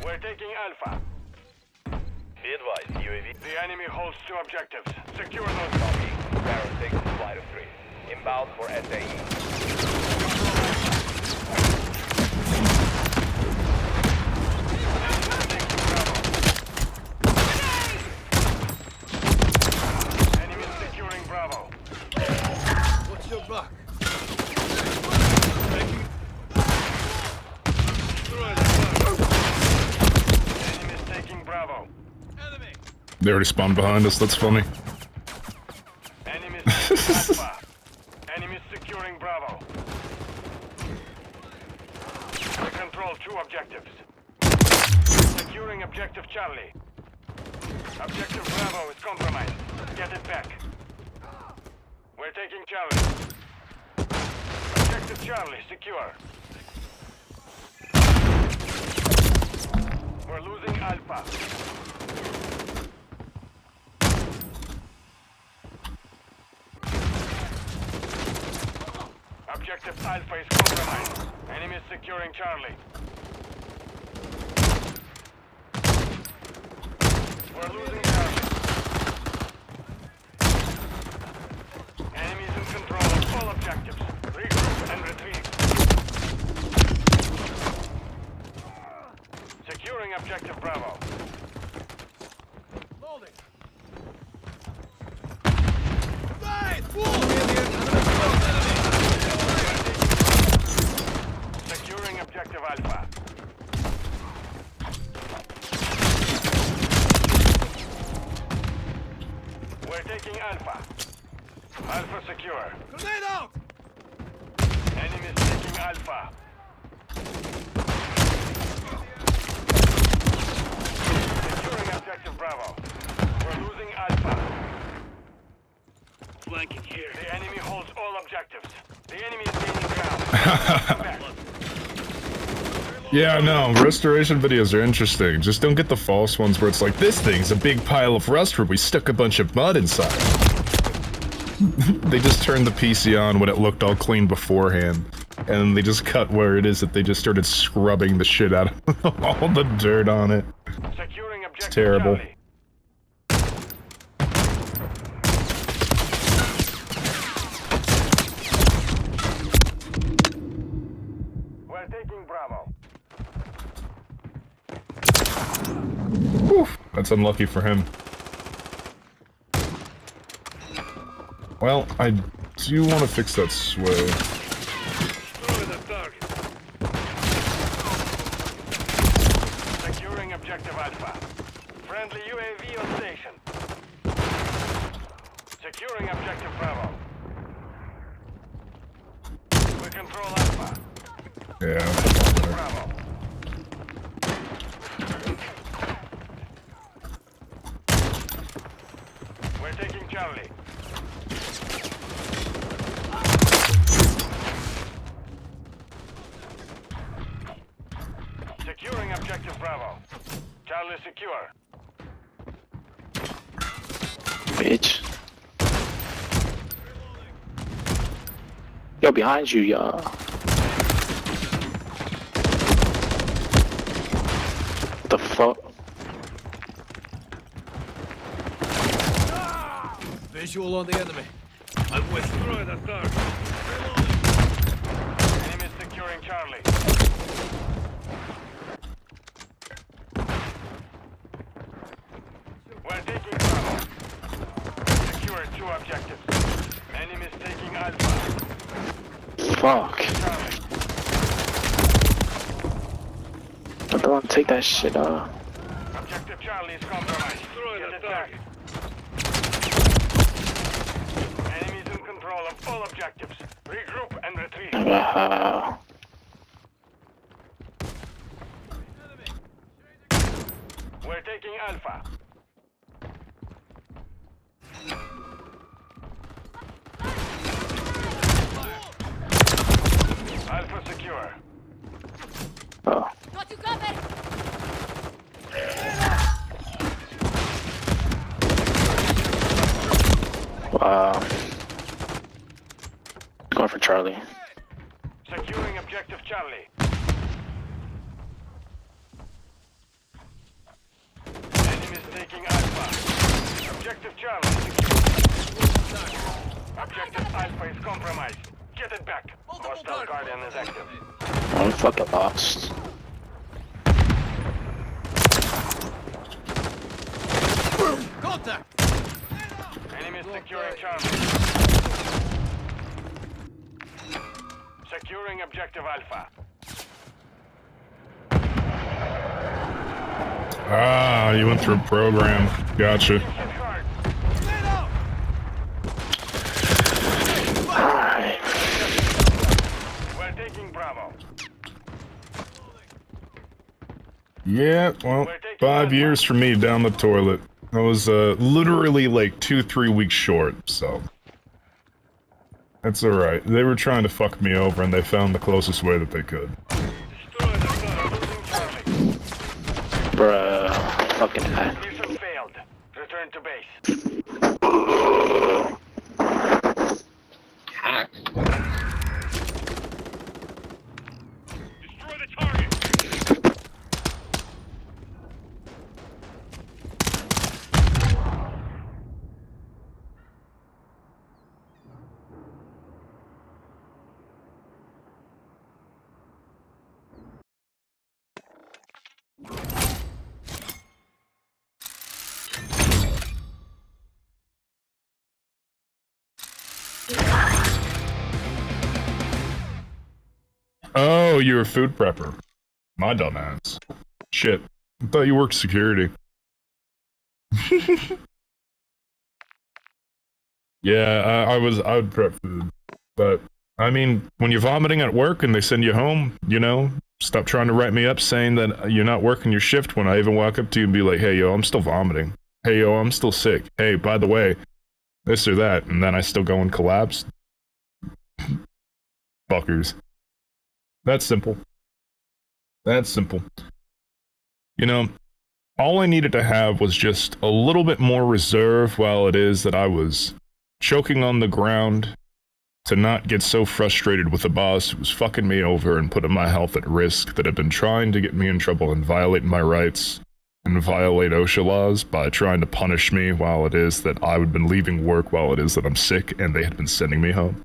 We're taking Alpha. Be advised, UAV. The enemy holds 2 objectives. Secure those. Copy. Barrel 6, flight of 3. Inbound for SAE. Enemy securing Bravo. What's your buck? Enemy is taking Bravo. Enemy. They already spawned behind us, that's funny. Enemy taking Alpha. Enemy securing Bravo. We control 2 objectives. Securing objective Charlie. Objective Bravo is compromised. Get it back. We're taking Charlie. Objective Charlie secure. We're losing Alpha. Objective Alpha is compromised. Enemy is securing Charlie. We're losing Charlie. Enemy is in control of all objectives. Regroup and retreat. Securing objective Bravo. Loading. Right! Securing objective Alpha. We're taking Alpha. Alpha secure. Grenade out! Enemy is taking Alpha. Securing objective Bravo. We're losing Alpha. Flanking here. The enemy holds all objectives. The enemy is gaining ground. Back. Yeah, no, restoration videos are interesting. Just don't get the false ones where it's like, this thing's a big pile of rust where we stuck a bunch of mud inside. They just turned the PC on when it looked all clean beforehand. And they just cut where it is that they just started scrubbing the shit out of all the dirt on it. Securing objective It's terrible. Charlie. We're taking Bravo. Whew, that's unlucky for him. Well, I do want to fix that sway. Destroy the target. Securing objective Alpha. Friendly UAV on station. Securing objective Bravo. We control Alpha. Yeah. Bravo. We're taking Charlie. Securing objective Bravo. Charlie secure. Bitch. Yo, behind you, y'all. What the fuck? Visual on the enemy. I'm with you. Destroy the target. Enemy securing Charlie. We're taking Bravo. Secure 2 objectives. Enemy taking Alpha. Fuck. Charlie. I don't want to take that shit off. Objective Charlie is compromised. Get it back. Enemies in control of all objectives. Regroup and retreat. We're taking Alpha. Alpha secure. Oh. Got you covered! Wow. Going for Charlie. Securing objective Charlie. Enemies taking Alpha. Objective Charlie secure. Objective Alpha is compromised. Get it back. Hostile Guardian is active. I'm fucking lost. Contact! Enemies securing Charlie. Securing objective Alpha. Ah, you went through a program. Gotcha. Hit hard. Alright. We're taking Bravo. Yeah, well, 5 years for me down the toilet. I was literally like 2-3 weeks short, so that's alright. They were trying to fuck me over and they found the closest way that they could. Destroy the target. Losing Charlie. Bruh. Fucking hack. Mission failed. Return to base. Hack. Destroy the target. Oh, you're a food prepper. My dumbass. Shit. I thought you worked security. Yeah, I would prep food. But, I mean, when you're vomiting at work and they send you home, you know, stop trying to write me up saying that you're not working your shift when I even walk up to you and be like, hey, yo, I'm still vomiting. Hey, yo, I'm still sick. Hey, by the way, this or that. And then I still go and collapse. Fuckers. That's simple. That's simple. You know, all I needed to have was just a little bit more reserve while it is that I was choking on the ground, to not get so frustrated with the boss who was fucking me over and putting my health at risk, that had been trying to get me in trouble and violate my rights and violate OSHA laws by trying to punish me while it is that I had been leaving work while it is that I'm sick and they had been sending me home.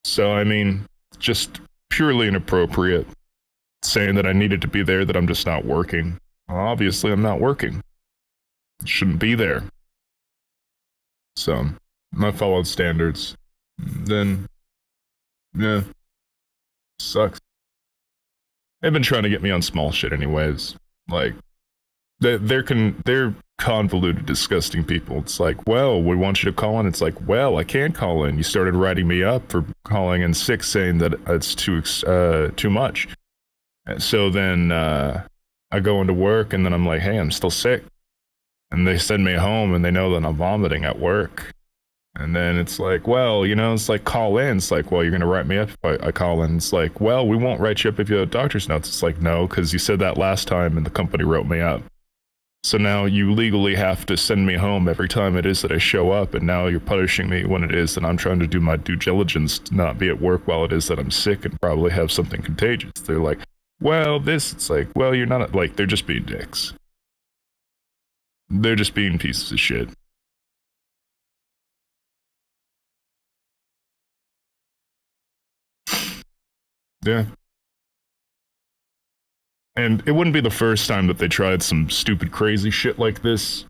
So, I mean, just purely inappropriate, saying that I needed to be there, that I'm just not working. Well, obviously, I'm not working. Shouldn't be there. So, I followed standards. Then, yeah, sucks. They've been trying to get me on small shit anyways. Like, they're convoluted, disgusting people. It's like, well, we want you to call in. It's like, well, I can't call in. You started writing me up for calling in sick, saying that it's too much. So then I go into work, and then I'm like, hey, I'm still sick. And they send me home, and they know that I'm vomiting at work. And then it's like, well, you know, it's like, call in. It's like, well, you're going to write me up if I call in. It's like, well, we won't write you up if you have doctor's notes. It's like, no, because you said that last time and the company wrote me up. So now you legally have to send me home every time it is that I show up. And now you're punishing me when it is that I'm trying to do my due diligence to not be at work while it is that I'm sick and probably have something contagious. They're like, well, it's like, well, you're not, like, they're just being dicks. They're just being pieces of shit. Yeah. And it wouldn't be the first time that they tried some stupid, crazy shit like this.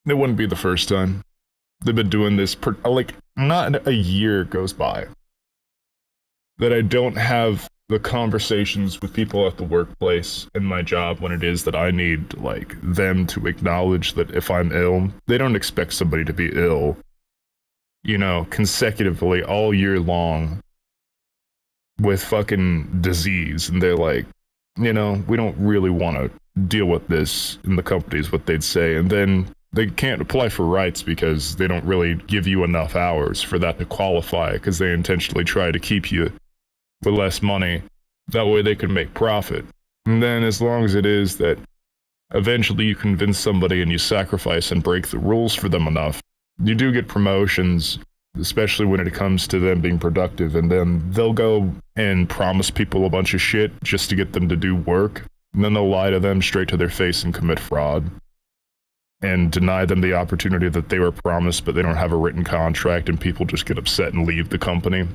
It wouldn't be the first time. They've been doing this, like, not a year goes by that I don't have the conversations with people at the workplace in my job when it is that I need, like, them to acknowledge that if I'm ill, they don't expect somebody to be ill, you know, consecutively all year long with fucking disease, and they're like, you know, we don't really want to deal with this in the company is what they'd say. And then they can't apply for rights because they don't really give you enough hours for that to qualify, because they intentionally try to keep you for less money. That way they can make profit. And then as long as it is that eventually you convince somebody and you sacrifice and break the rules for them enough, you do get promotions, especially when it comes to them being productive. And then they'll go and promise people a bunch of shit just to get them to do work. And then they'll lie to them straight to their face and commit fraud and deny them the opportunity that they were promised, but they don't have a written contract, and people just get upset and leave the company.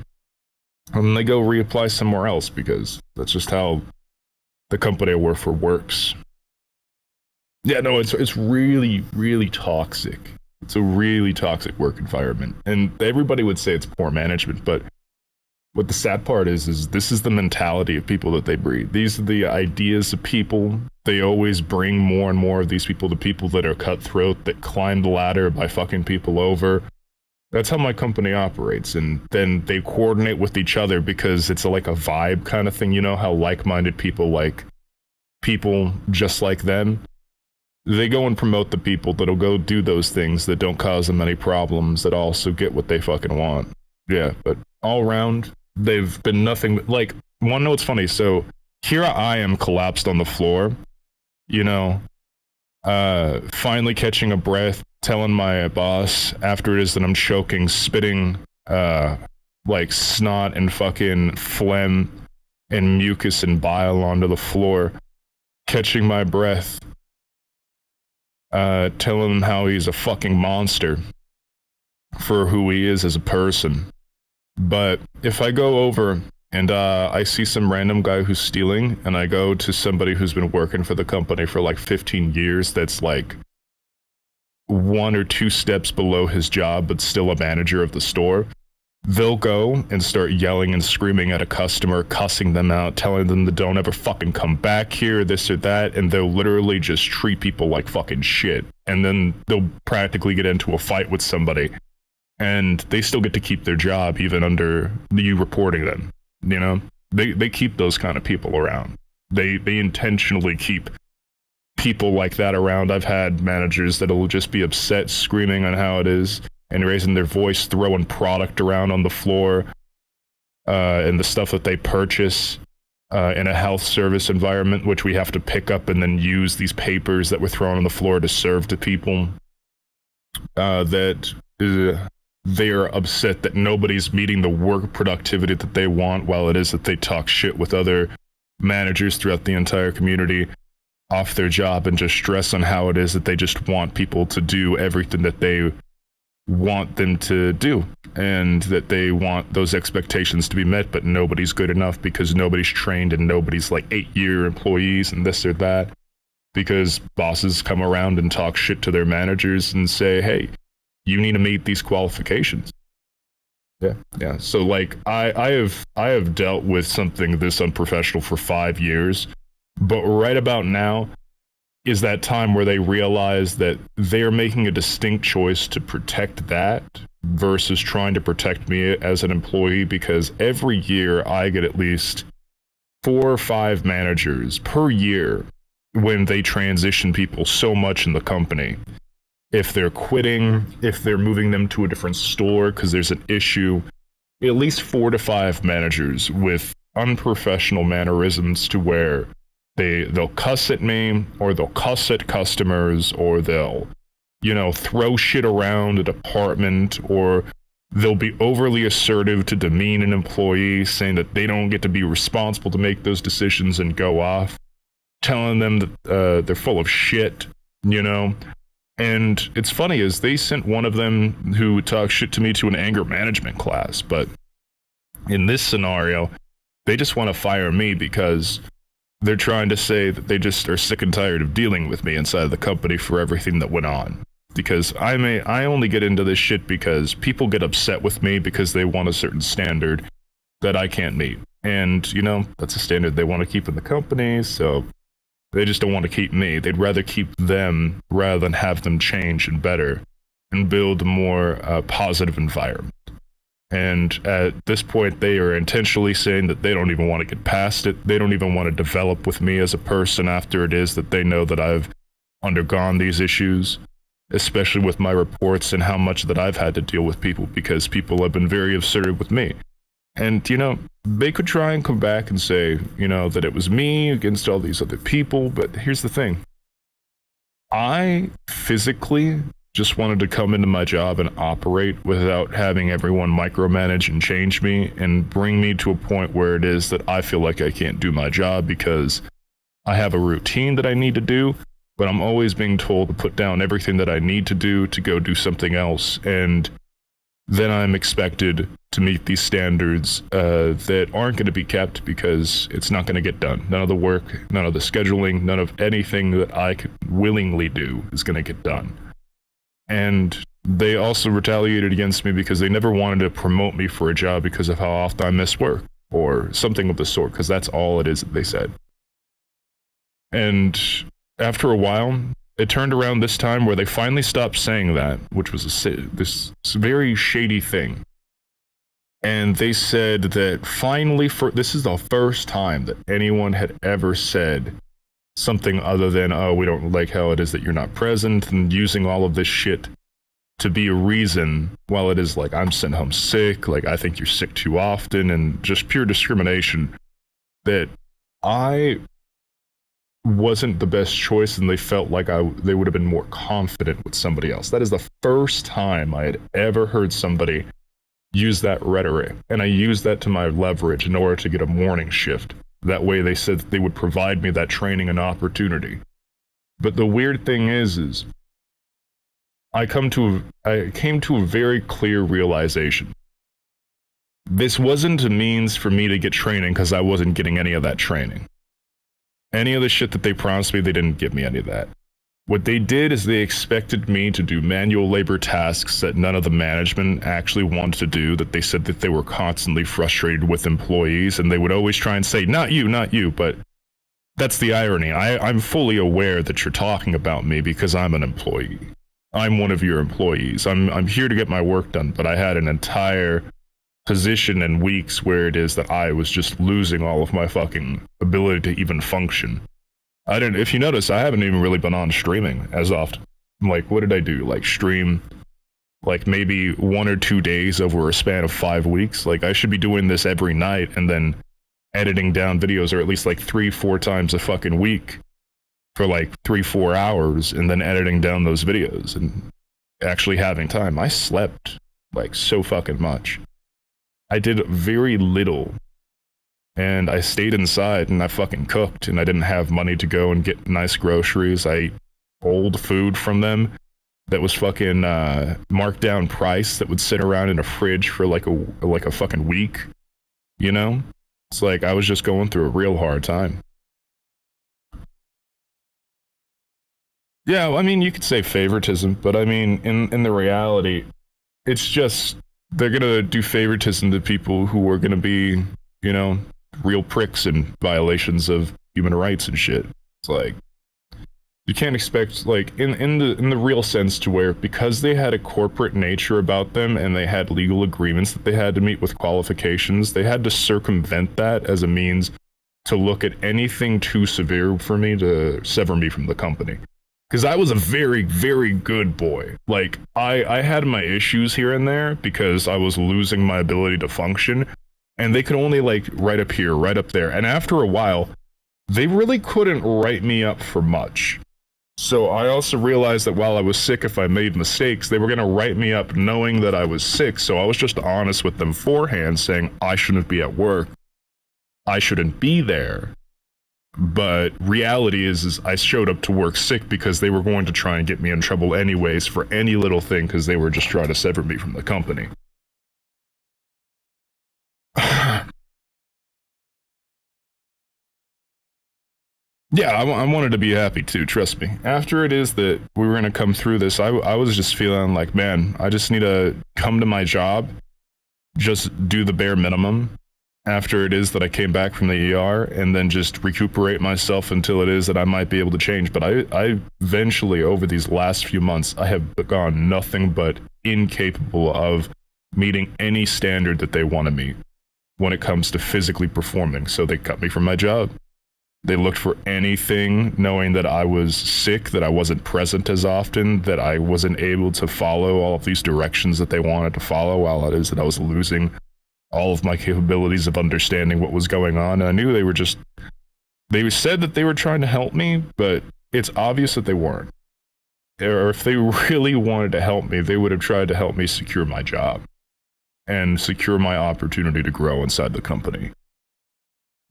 And then they go reapply somewhere else, because that's just how the company I work for works. Yeah, no, it's really, really toxic. It's a really toxic work environment. And everybody would say it's poor management, but what the sad part is this is the mentality of people that they breed. These are the ideas of people. They always bring more and more of these people to people that are cutthroat, that climb the ladder by fucking people over. That's how my company operates. And then they coordinate with each other because it's like a vibe kind of thing. You know how like-minded people like people just like them? They go and promote the people that'll go do those things that don't cause them any problems, that also get what they fucking want. Yeah, but all around, they've been nothing but, like, wanna know what's funny? So here I am collapsed on the floor, you know, finally catching a breath, telling my boss after it is that I'm choking, spitting, like snot and fucking phlegm and mucus and bile onto the floor, catching my breath, telling him how he's a fucking monster for who he is as a person. But if I go over and I see some random guy who's stealing, and I go to somebody who's been working for the company for like 15 years that's like 1 or 2 steps below his job but still a manager of the store, they'll go and start yelling and screaming at a customer, cussing them out, telling them to don't ever fucking come back here, this or that, and they'll literally just treat people like fucking shit. And then they'll practically get into a fight with somebody, and they still get to keep their job even under you reporting them. You know, they keep those kind of people around. They intentionally keep people like that around. I've had managers that'll just be upset, screaming on how it is and raising their voice, throwing product around on the floor, and the stuff that they purchase in a health service environment, which we have to pick up and then use these papers that were thrown on the floor to serve to people, they're upset that nobody's meeting the work productivity that they want, while it is that they talk shit with other managers throughout the entire community off their job and just stress on how it is that they just want people to do everything that they want them to do, and that they want those expectations to be met, but nobody's good enough because nobody's trained and nobody's like 8-year employees and this or that, because bosses come around and talk shit to their managers and say, hey, you need to meet these qualifications. Yeah. So like I have dealt with something this unprofessional for 5 years, but right about now is that time where they realize that they're making a distinct choice to protect that versus trying to protect me as an employee, because every year I get at least 4 or 5 managers per year when they transition people so much in the company. If they're quitting, if they're moving them to a different store because there's an issue, at least 4 to 5 managers with unprofessional mannerisms to where they'll cuss at me, or they'll cuss at customers, or they'll, throw shit around a department, or they'll be overly assertive to demean an employee, saying that they don't get to be responsible to make those decisions and go off, telling them that they're full of shit, And it's funny is they sent one of them who talked shit to me to an anger management class, but in this scenario, they just want to fire me because they're trying to say that they just are sick and tired of dealing with me inside of the company for everything that went on. Because I only get into this shit because people get upset with me because they want a certain standard that I can't meet. And, that's a standard they want to keep in the company, so they just don't want to keep me. They'd rather keep them rather than have them change and better and build a more positive environment. And at this point, they are intentionally saying that they don't even want to get past it. They don't even want to develop with me as a person after it is that they know that I've undergone these issues, especially with my reports and how much that I've had to deal with people, because people have been very assertive with me. And, they could try and come back and say, that it was me against all these other people, but here's the thing. I physically just wanted to come into my job and operate without having everyone micromanage and change me and bring me to a point where it is that I feel like I can't do my job because I have a routine that I need to do, but I'm always being told to put down everything that I need to do to go do something else. And then I'm expected to meet these standards that aren't going to be kept because it's not going to get done. None of the work, none of the scheduling, none of anything that I could willingly do is going to get done. And they also retaliated against me because they never wanted to promote me for a job because of how often I miss work or something of the sort, because that's all it is that they said. And after a while, it turned around this time where they finally stopped saying that, which was this very shady thing. And they said that finally, this is the first time that anyone had ever said something other than, oh, we don't like how it is that you're not present, and using all of this shit to be a reason, while it is like, I'm sent home sick, like, I think you're sick too often, and just pure discrimination, that I wasn't the best choice, and they felt like they would have been more confident with somebody else. That is the first time I had ever heard somebody use that rhetoric, and I used that to my leverage in order to get a morning shift. That way they said that they would provide me that training and opportunity. But the weird thing is I came to a very clear realization. This wasn't a means for me to get training because I wasn't getting any of that training. Any of the shit that they promised me, they didn't give me any of that. What they did is they expected me to do manual labor tasks that none of the management actually wanted to do, that they said that they were constantly frustrated with employees, and they would always try and say, not you, but that's the irony. I'm fully aware that you're talking about me because I'm an employee. I'm one of your employees. I'm here to get my work done, but I had an entire position and weeks where it is that I was just losing all of my fucking ability to even function. If you notice, I haven't even really been on streaming as often. Like, what did I do? Like, stream like maybe 1 or 2 days over a span of 5 weeks. Like, I should be doing this every night and then editing down videos, or at least like 3-4 times a fucking week for like 3-4 hours, and then editing down those videos and actually having time. I slept like so fucking much. I did very little, and I stayed inside and I fucking cooked, and I didn't have money to go and get nice groceries. I ate old food from them that was fucking marked down price that would sit around in a fridge for like a fucking week, you know? It's like I was just going through a real hard time. Yeah, I mean, you could say favoritism, but I mean, in the reality, it's just, they're gonna do favoritism to people who are gonna be, you know, real pricks and violations of human rights and shit. It's like, you can't expect, like, in the real sense, to where, because they had a corporate nature about them and they had legal agreements that they had to meet with qualifications, they had to circumvent that as a means to look at anything too severe for me to sever me from the company. Because I was a very, very good boy. Like, I had my issues here and there because I was losing my ability to function, and they could only, like, right up here, right up there. And after a while, they really couldn't write me up for much. So I also realized that while I was sick, if I made mistakes, they were going to write me up knowing that I was sick. So I was just honest with them beforehand, saying I shouldn't be at work. I shouldn't be there. But reality is I showed up to work sick because they were going to try and get me in trouble anyways for any little thing, because they were just trying to sever me from the company. Yeah, I wanted to be happy too, trust me. After it is that we were going to come through this, I was just feeling like, man, I just need to come to my job, just do the bare minimum, after it is that I came back from the ER, and then just recuperate myself until it is that I might be able to change. But I eventually, over these last few months, I have gone nothing but incapable of meeting any standard that they want to meet when it comes to physically performing. So they cut me from my job. They looked for anything, knowing that I was sick, that I wasn't present as often, that I wasn't able to follow all of these directions that they wanted to follow, while it is that I was losing all of my capabilities of understanding what was going on. And I knew they said that they were trying to help me, but it's obvious that they weren't. Or if they really wanted to help me, they would have tried to help me secure my job and secure my opportunity to grow inside the company.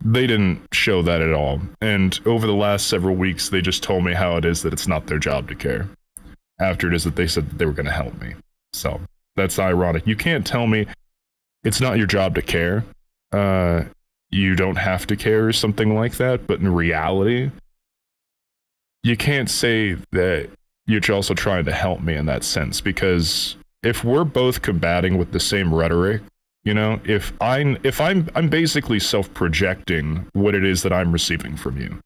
They didn't show that at all. And over the last several weeks, they just told me how it is that it's not their job to care, after it is that they said that they were going to help me. So that's ironic. You can't tell me it's not your job to care. You don't have to care or something like that. But in reality, you can't say that you're also trying to help me in that sense, because if we're both combating with the same rhetoric, you know, if I'm basically self-projecting what it is that I'm receiving from you.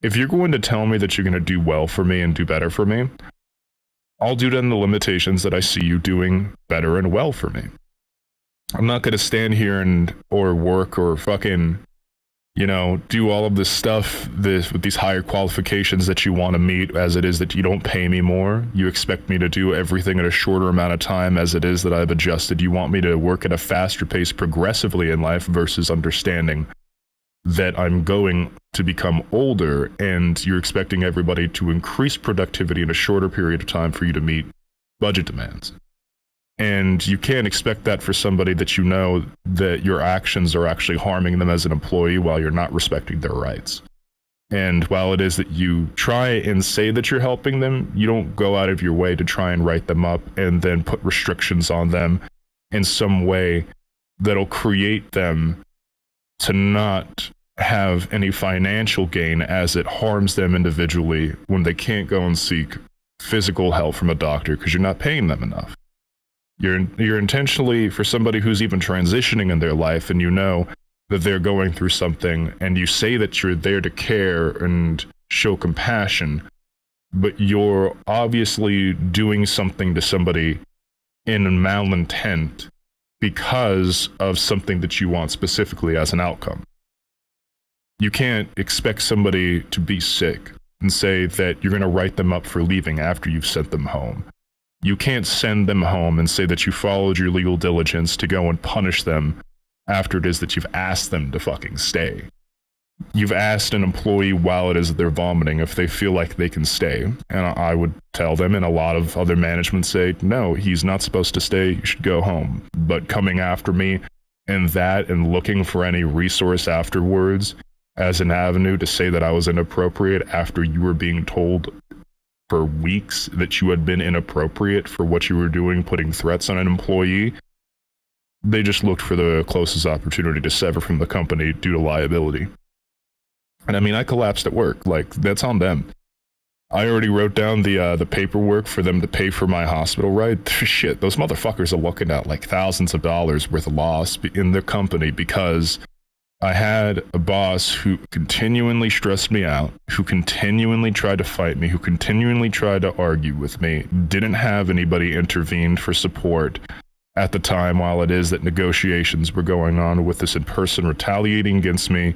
If you're going to tell me that you're going to do well for me and do better for me, I'll do it in the limitations that I see you doing better and well for me. I'm not going to stand here or work or fucking, you know, do all of this stuff with these higher qualifications that you want to meet, as it is that you don't pay me more. You expect me to do everything in a shorter amount of time, as it is that I've adjusted. You want me to work at a faster pace progressively in life, versus understanding that I'm going to become older, and you're expecting everybody to increase productivity in a shorter period of time for you to meet budget demands. And you can't expect that for somebody that you know that your actions are actually harming them as an employee, while you're not respecting their rights. And while it is that you try and say that you're helping them, you don't go out of your way to try and write them up and then put restrictions on them in some way that'll create them to not have any financial gain, as it harms them individually when they can't go and seek physical help from a doctor because you're not paying them enough. You're intentionally, for somebody who's even transitioning in their life, and you know that they're going through something, and you say that you're there to care and show compassion, but you're obviously doing something to somebody in malintent because of something that you want specifically as an outcome. You can't expect somebody to be sick and say that you're going to write them up for leaving after you've sent them home. You can't send them home and say that you followed your legal diligence to go and punish them after it is that you've asked them to fucking stay. You've asked an employee while it is that they're vomiting if they feel like they can stay. And I would tell them, and a lot of other management say, no, he's not supposed to stay, you should go home. But coming after me and that and looking for any resource afterwards as an avenue to say that I was inappropriate after you were being told for weeks that you had been inappropriate for what you were doing, putting threats on an employee, they just looked for the closest opportunity to sever from the company due to liability. And I mean, I collapsed at work. Like, that's on them. I already wrote down the paperwork for them to pay for my hospital ride. Shit, those motherfuckers are looking at like thousands of dollars worth of loss in their company because I had a boss who continually stressed me out, who continually tried to fight me, who continually tried to argue with me, didn't have anybody intervene for support at the time while it is that negotiations were going on with this person retaliating against me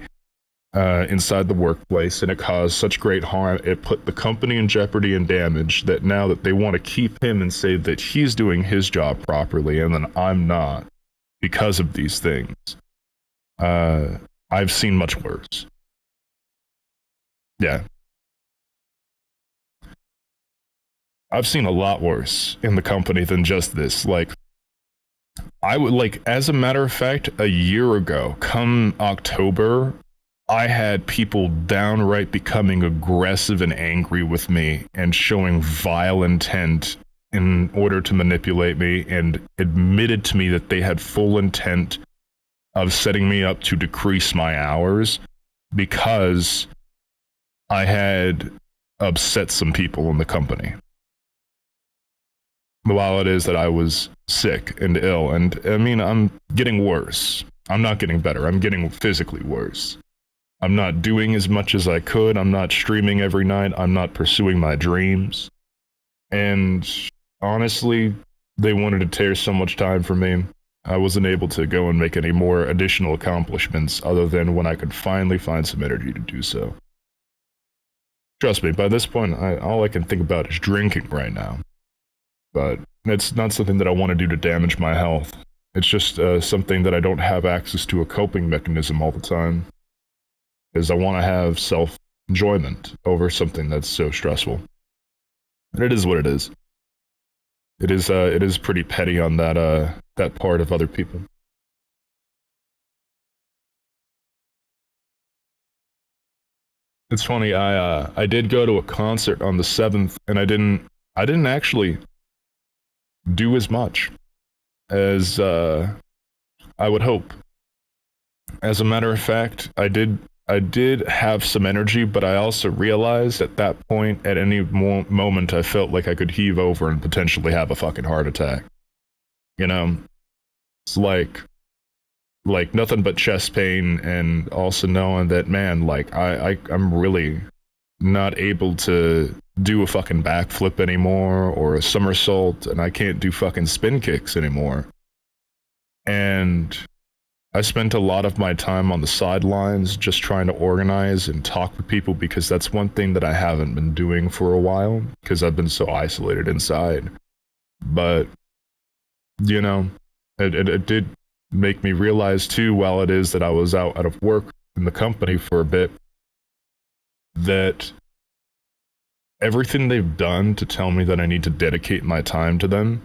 inside the workplace, and it caused such great harm. It put the company in jeopardy and damage that now that they want to keep him and say that he's doing his job properly and then I'm not because of these things. I've seen much worse. Yeah. I've seen a lot worse in the company than just this. Like, I would, like, as a matter of fact, a year ago, come October, I had people downright becoming aggressive and angry with me and showing vile intent in order to manipulate me, and admitted to me that they had full intent of setting me up to decrease my hours because I had upset some people in the company. While it is that I was sick and ill, and I mean, I'm getting worse. I'm not getting better. I'm getting physically worse. I'm not doing as much as I could. I'm not streaming every night. I'm not pursuing my dreams. And honestly, they wanted to tear so much time from me. I wasn't able to go and make any more additional accomplishments other than when I could finally find some energy to do so. Trust me, by this point, all I can think about is drinking right now. But it's not something that I want to do to damage my health. It's just something that I don't have access to a coping mechanism all the time. Is I want to have self-enjoyment over something that's so stressful. And it is what it is. It is pretty petty on that part of other people. It's funny, I did go to a concert on the 7th, and I didn't actually do as much as I would hope. As a matter of fact, I did have some energy, but I also realized at that point, at any moment, I felt like I could heave over and potentially have a fucking heart attack. You know? It's like nothing but chest pain, and also knowing that, man, like, I'm really not able to do a fucking backflip anymore, or a somersault, and I can't do fucking spin kicks anymore. And I spent a lot of my time on the sidelines just trying to organize and talk with people, because that's one thing that I haven't been doing for a while, because I've been so isolated inside. But, you know, it did make me realize too, while it is that I was out of work in the company for a bit, that everything they've done to tell me that I need to dedicate my time to them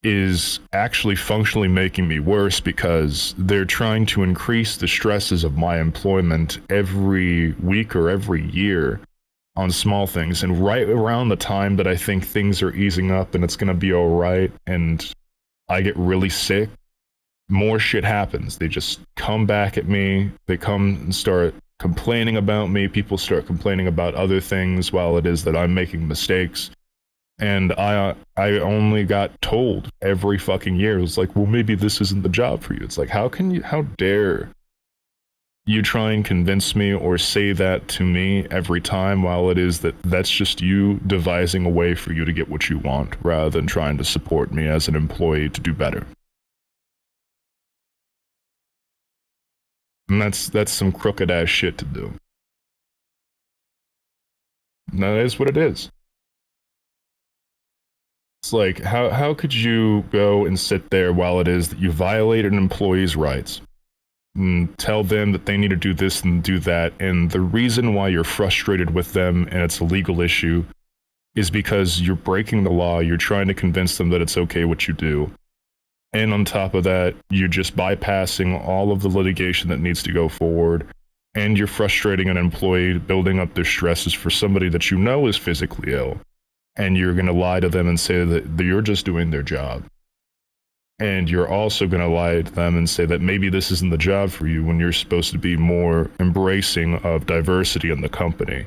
is actually functionally making me worse, because they're trying to increase the stresses of my employment every week or every year on small things. And right around the time that I think things are easing up and it's going to be all right, and I get really sick, more shit happens. They just come back at me. They come and start complaining about me. People start complaining about other things while it is that I'm making mistakes. And I only got told every fucking year, it was like, well, maybe this isn't the job for you. It's like, how dare you try and convince me or say that to me every time, while it is that that's just you devising a way for you to get what you want, rather than trying to support me as an employee to do better. And that's some crooked ass shit to do. And that is what it is. Like, how could you go and sit there while it is that you violate an employee's rights and tell them that they need to do this and do that, and the reason why you're frustrated with them and it's a legal issue is because you're breaking the law, you're trying to convince them that it's okay what you do. And on top of that, you're just bypassing all of the litigation that needs to go forward, and you're frustrating an employee, building up their stresses for somebody that you know is physically ill, and you're going to lie to them and say that you're just doing their job. And you're also going to lie to them and say that maybe this isn't the job for you when you're supposed to be more embracing of diversity in the company,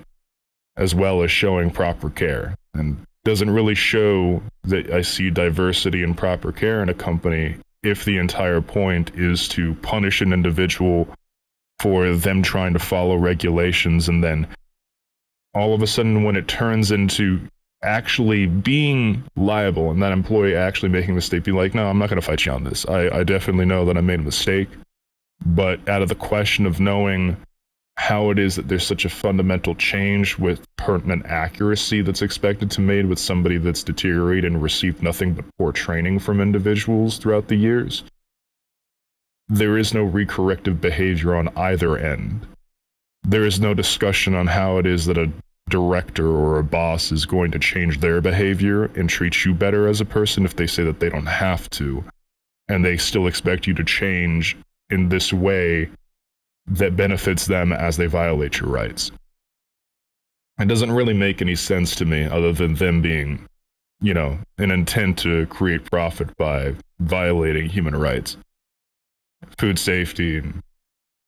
as well as showing proper care. And doesn't really show that I see diversity and proper care in a company if the entire point is to punish an individual for them trying to follow regulations, and then all of a sudden when it turns into actually being liable and that employee actually making a mistake, be like, no, I'm not going to fight you on this. I definitely know that I made a mistake, but out of the question of knowing how it is that there's such a fundamental change with pertinent accuracy that's expected to be made with somebody that's deteriorated and received nothing but poor training from individuals throughout the years, there is no recorrective behavior on either end. There is no discussion on how it is that a director or a boss is going to change their behavior and treat you better as a person if they say that they don't have to, and they still expect you to change in this way that benefits them as they violate your rights. It doesn't really make any sense to me other than them being, you know, an intent to create profit by violating human rights, food safety, and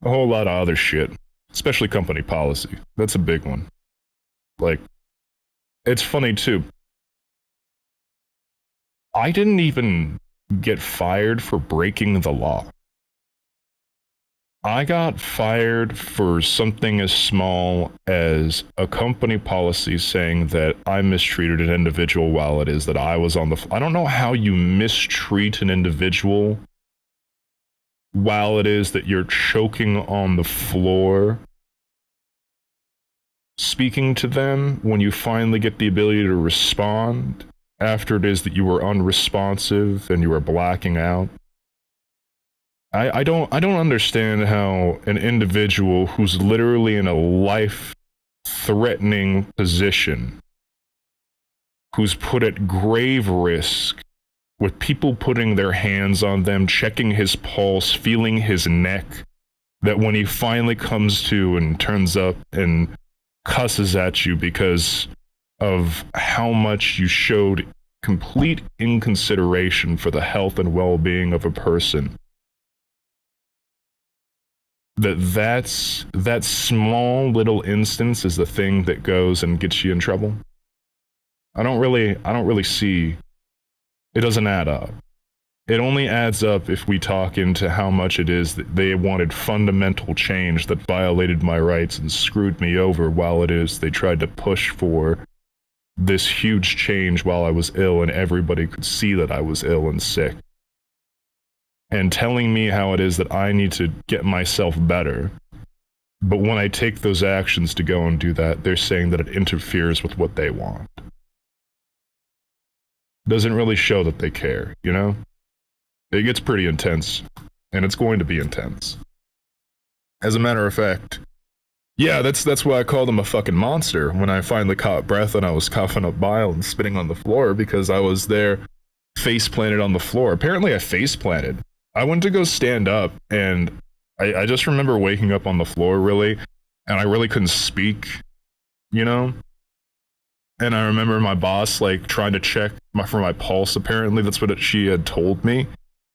a whole lot of other shit, especially company policy. That's a big one. Like, it's funny too. I didn't even get fired for breaking the law. I got fired for something as small as a company policy saying that I mistreated an individual while it is that I was on the I don't know how you mistreat an individual while it is that you're choking on the floor speaking to them when you finally get the ability to respond after it is that you were unresponsive and you were blacking out. I don't understand how an individual who's literally in a life-threatening position, who's put at grave risk with people putting their hands on them, checking his pulse, feeling his neck, that when he finally comes to and turns up and cusses at you because of how much you showed complete inconsideration for the health and well-being of a person, that small little instance is the thing that goes and gets you in trouble. I don't really see, it doesn't add up. It only adds up if we talk into how much it is that they wanted fundamental change that violated my rights and screwed me over, while it is they tried to push for this huge change while I was ill and everybody could see that I was ill and sick. And telling me how it is that I need to get myself better. But when I take those actions to go and do that, they're saying that it interferes with what they want. Doesn't really show that they care, you know? It gets pretty intense, and it's going to be intense. As a matter of fact, yeah, that's why I called him a fucking monster when I finally caught breath and I was coughing up bile and spitting on the floor because I was there face planted on the floor. Apparently I face planted. I went to go stand up, and I just remember waking up on the floor, really, and I really couldn't speak, you know? And I remember my boss, like, trying to check for my pulse, apparently. That's what she had told me.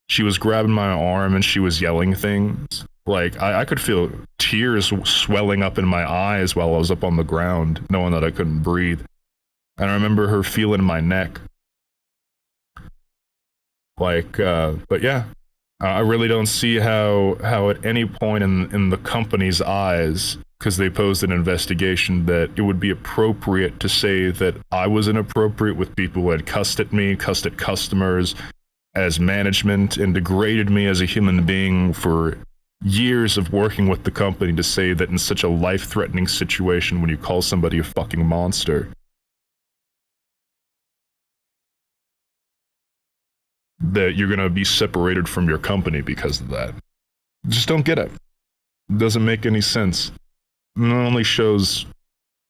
She was grabbing my arm, and she was yelling things. Like, I could feel tears swelling up in my eyes while I was up on the ground, knowing that I couldn't breathe. And I remember her feeling my neck. Like, but yeah. I really don't see how at any point in the company's eyes, because they posed an investigation, that it would be appropriate to say that I was inappropriate with people who had cussed at me, cussed at customers, as management, and degraded me as a human being for years of working with the company, to say that in such a life-threatening situation when you call somebody a fucking monster, that you're gonna be separated from your company because of that. Just don't get it. It doesn't make any sense. It only shows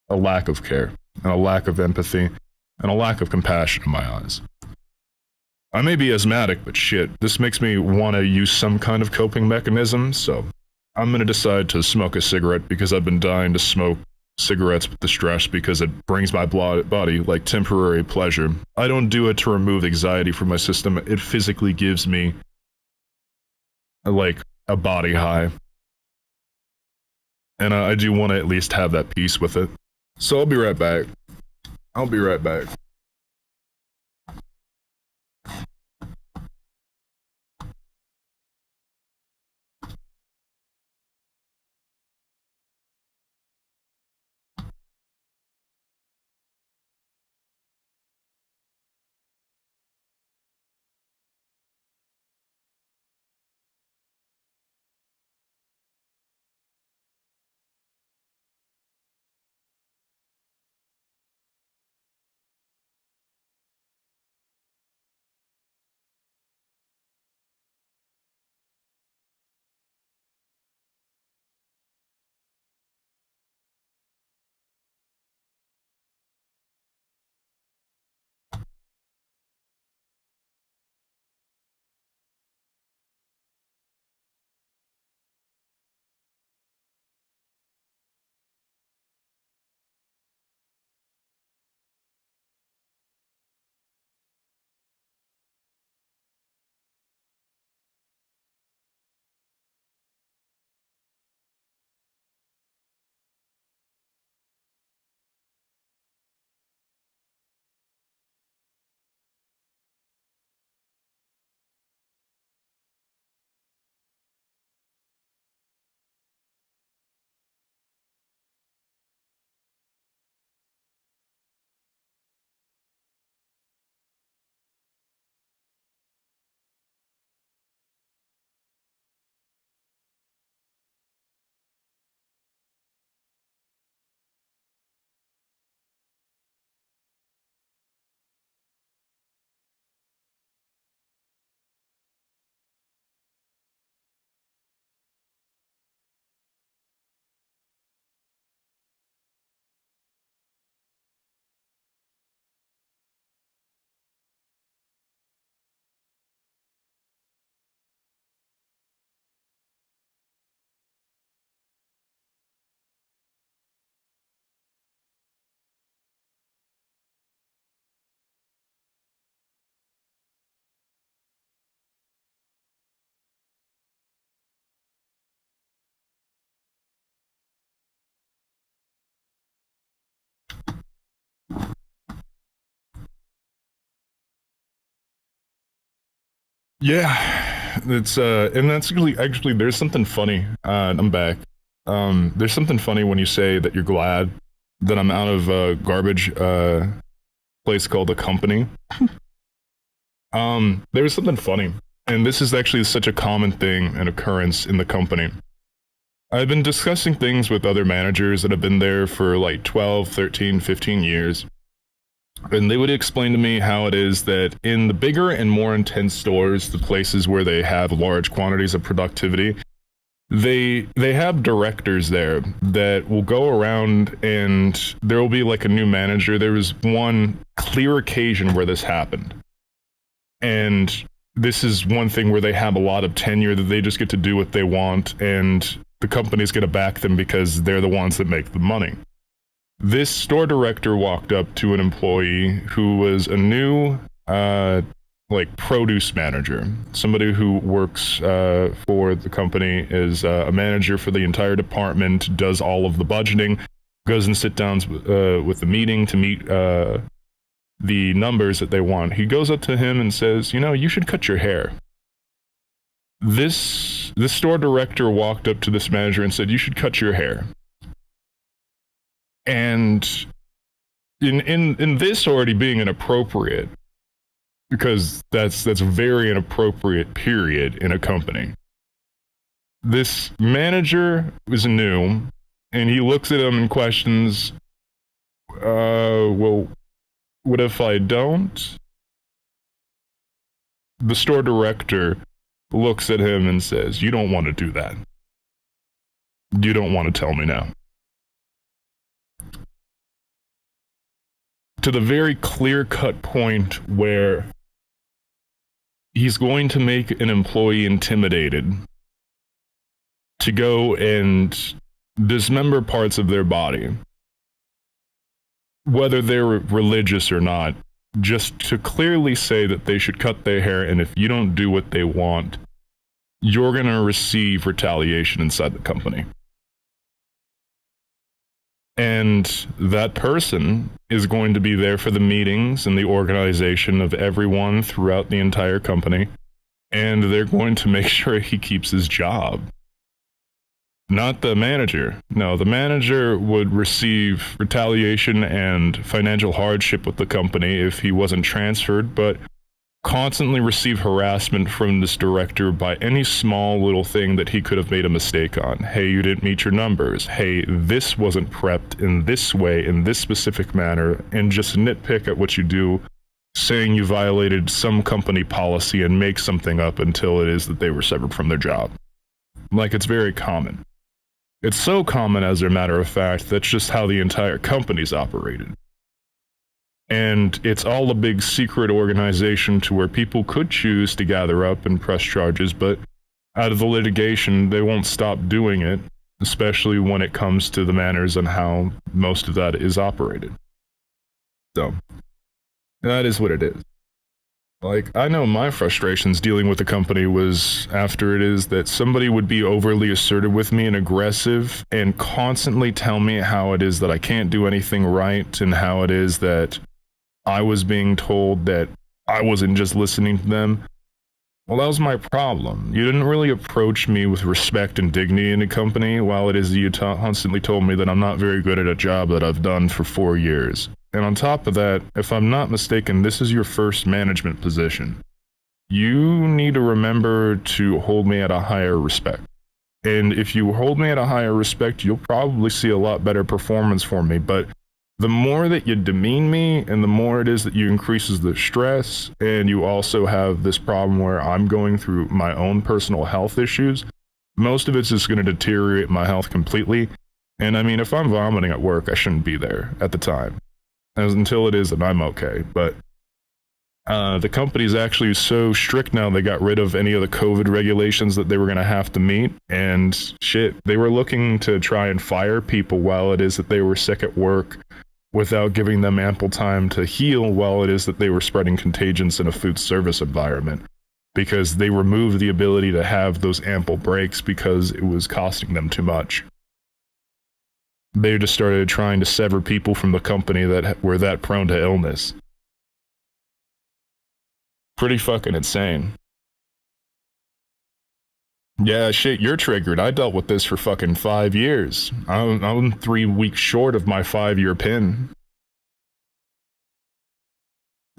a lack of care, and a lack of empathy, and a lack of compassion in my eyes. I may be asthmatic, but shit, this makes me want to use some kind of coping mechanism, so I'm gonna decide to smoke a cigarette because I've been dying to smoke cigarettes with the stress because it brings my body like temporary pleasure. I don't do it to remove anxiety from my system. It physically gives me like a body high. And I do want to at least have that peace with it. So I'll be right back. I'll be right back. Yeah, it's and that's actually there's something funny. I'm back. There's something funny when you say that you're glad that I'm out of a garbage place called the company. There's something funny, and this is actually such a common thing and occurrence in the company. I've been discussing things with other managers that have been there for like 12, 13, 15 years. And they would explain to me how it is that in the bigger and more intense stores, the places where they have large quantities of productivity, they have directors there that will go around and there will be like a new manager. There was one clear occasion where this happened. And this is one thing where they have a lot of tenure that they just get to do what they want and the company's going to back them because they're the ones that make the money. This store director walked up to an employee who was a new, like, produce manager. Somebody who works for the company, is a manager for the entire department, does all of the budgeting, goes and sits down with the meeting to meet the numbers that they want. He goes up to him and says, you know, you should cut your hair. This store director walked up to this manager and said, you should cut your hair. And in this already being inappropriate, because that's a very inappropriate period in a company. This manager is new, and he looks at him and questions, well, what if I don't? the store director looks at him and says, "You don't want to do that. You don't want to tell me now." To the very clear-cut point where he's going to make an employee intimidated to go and dismember parts of their body, whether they're religious or not, just to clearly say that they should cut their hair, and if you don't do what they want, you're going to receive retaliation inside the company. And that person is going to be there for the meetings and the organization of everyone throughout the entire company, and they're going to make sure he keeps his job. Not the manager. No, the manager would receive retaliation and financial hardship with the company if he wasn't transferred, but constantly receive harassment from this director by any small little thing that he could have made a mistake on. Hey, you didn't meet your numbers. Hey, this wasn't prepped in this way, in this specific manner, and just nitpick at what you do, saying you violated some company policy and make something up until it is that they were severed from their job. Like, it's very common. It's so common, as a matter of fact, that's just how the entire company's operated. And it's all a big secret organization to where people could choose to gather up and press charges, but out of the litigation, they won't stop doing it, especially when it comes to the manners and how most of that is operated. So, that is what it is. Like, I know my frustrations dealing with the company was after it is that somebody would be overly assertive with me and aggressive and constantly tell me how it is that I can't do anything right and how it is that I was being told that I wasn't just listening to them. Well, that was my problem. You didn't really approach me with respect and dignity in the company, while it is you constantly told me that I'm not very good at a job that I've done for 4 years. And on top of that, if I'm not mistaken, this is your first management position. You need to remember to hold me at a higher respect. And if you hold me at a higher respect, you'll probably see a lot better performance from me. But the more that you demean me and the more it is that you increases the stress, and you also have this problem where I'm going through my own personal health issues, most of it's just going to deteriorate my health completely. And I mean, if I'm vomiting at work, I shouldn't be there at the time. Until it is that I'm okay. But the company's actually so strict now, they got rid of any of the COVID regulations that they were going to have to meet. And shit, they were looking to try and fire people while it is that they were sick at work, without giving them ample time to heal while it is that they were spreading contagions in a food service environment, because they removed the ability to have those ample breaks because it was costing them too much. They just started trying to sever people from the company that were that prone to illness. Pretty fucking insane. Yeah, shit, you're triggered. I dealt with this for fucking 5 years. I'm 3 weeks short of my 5-year pin.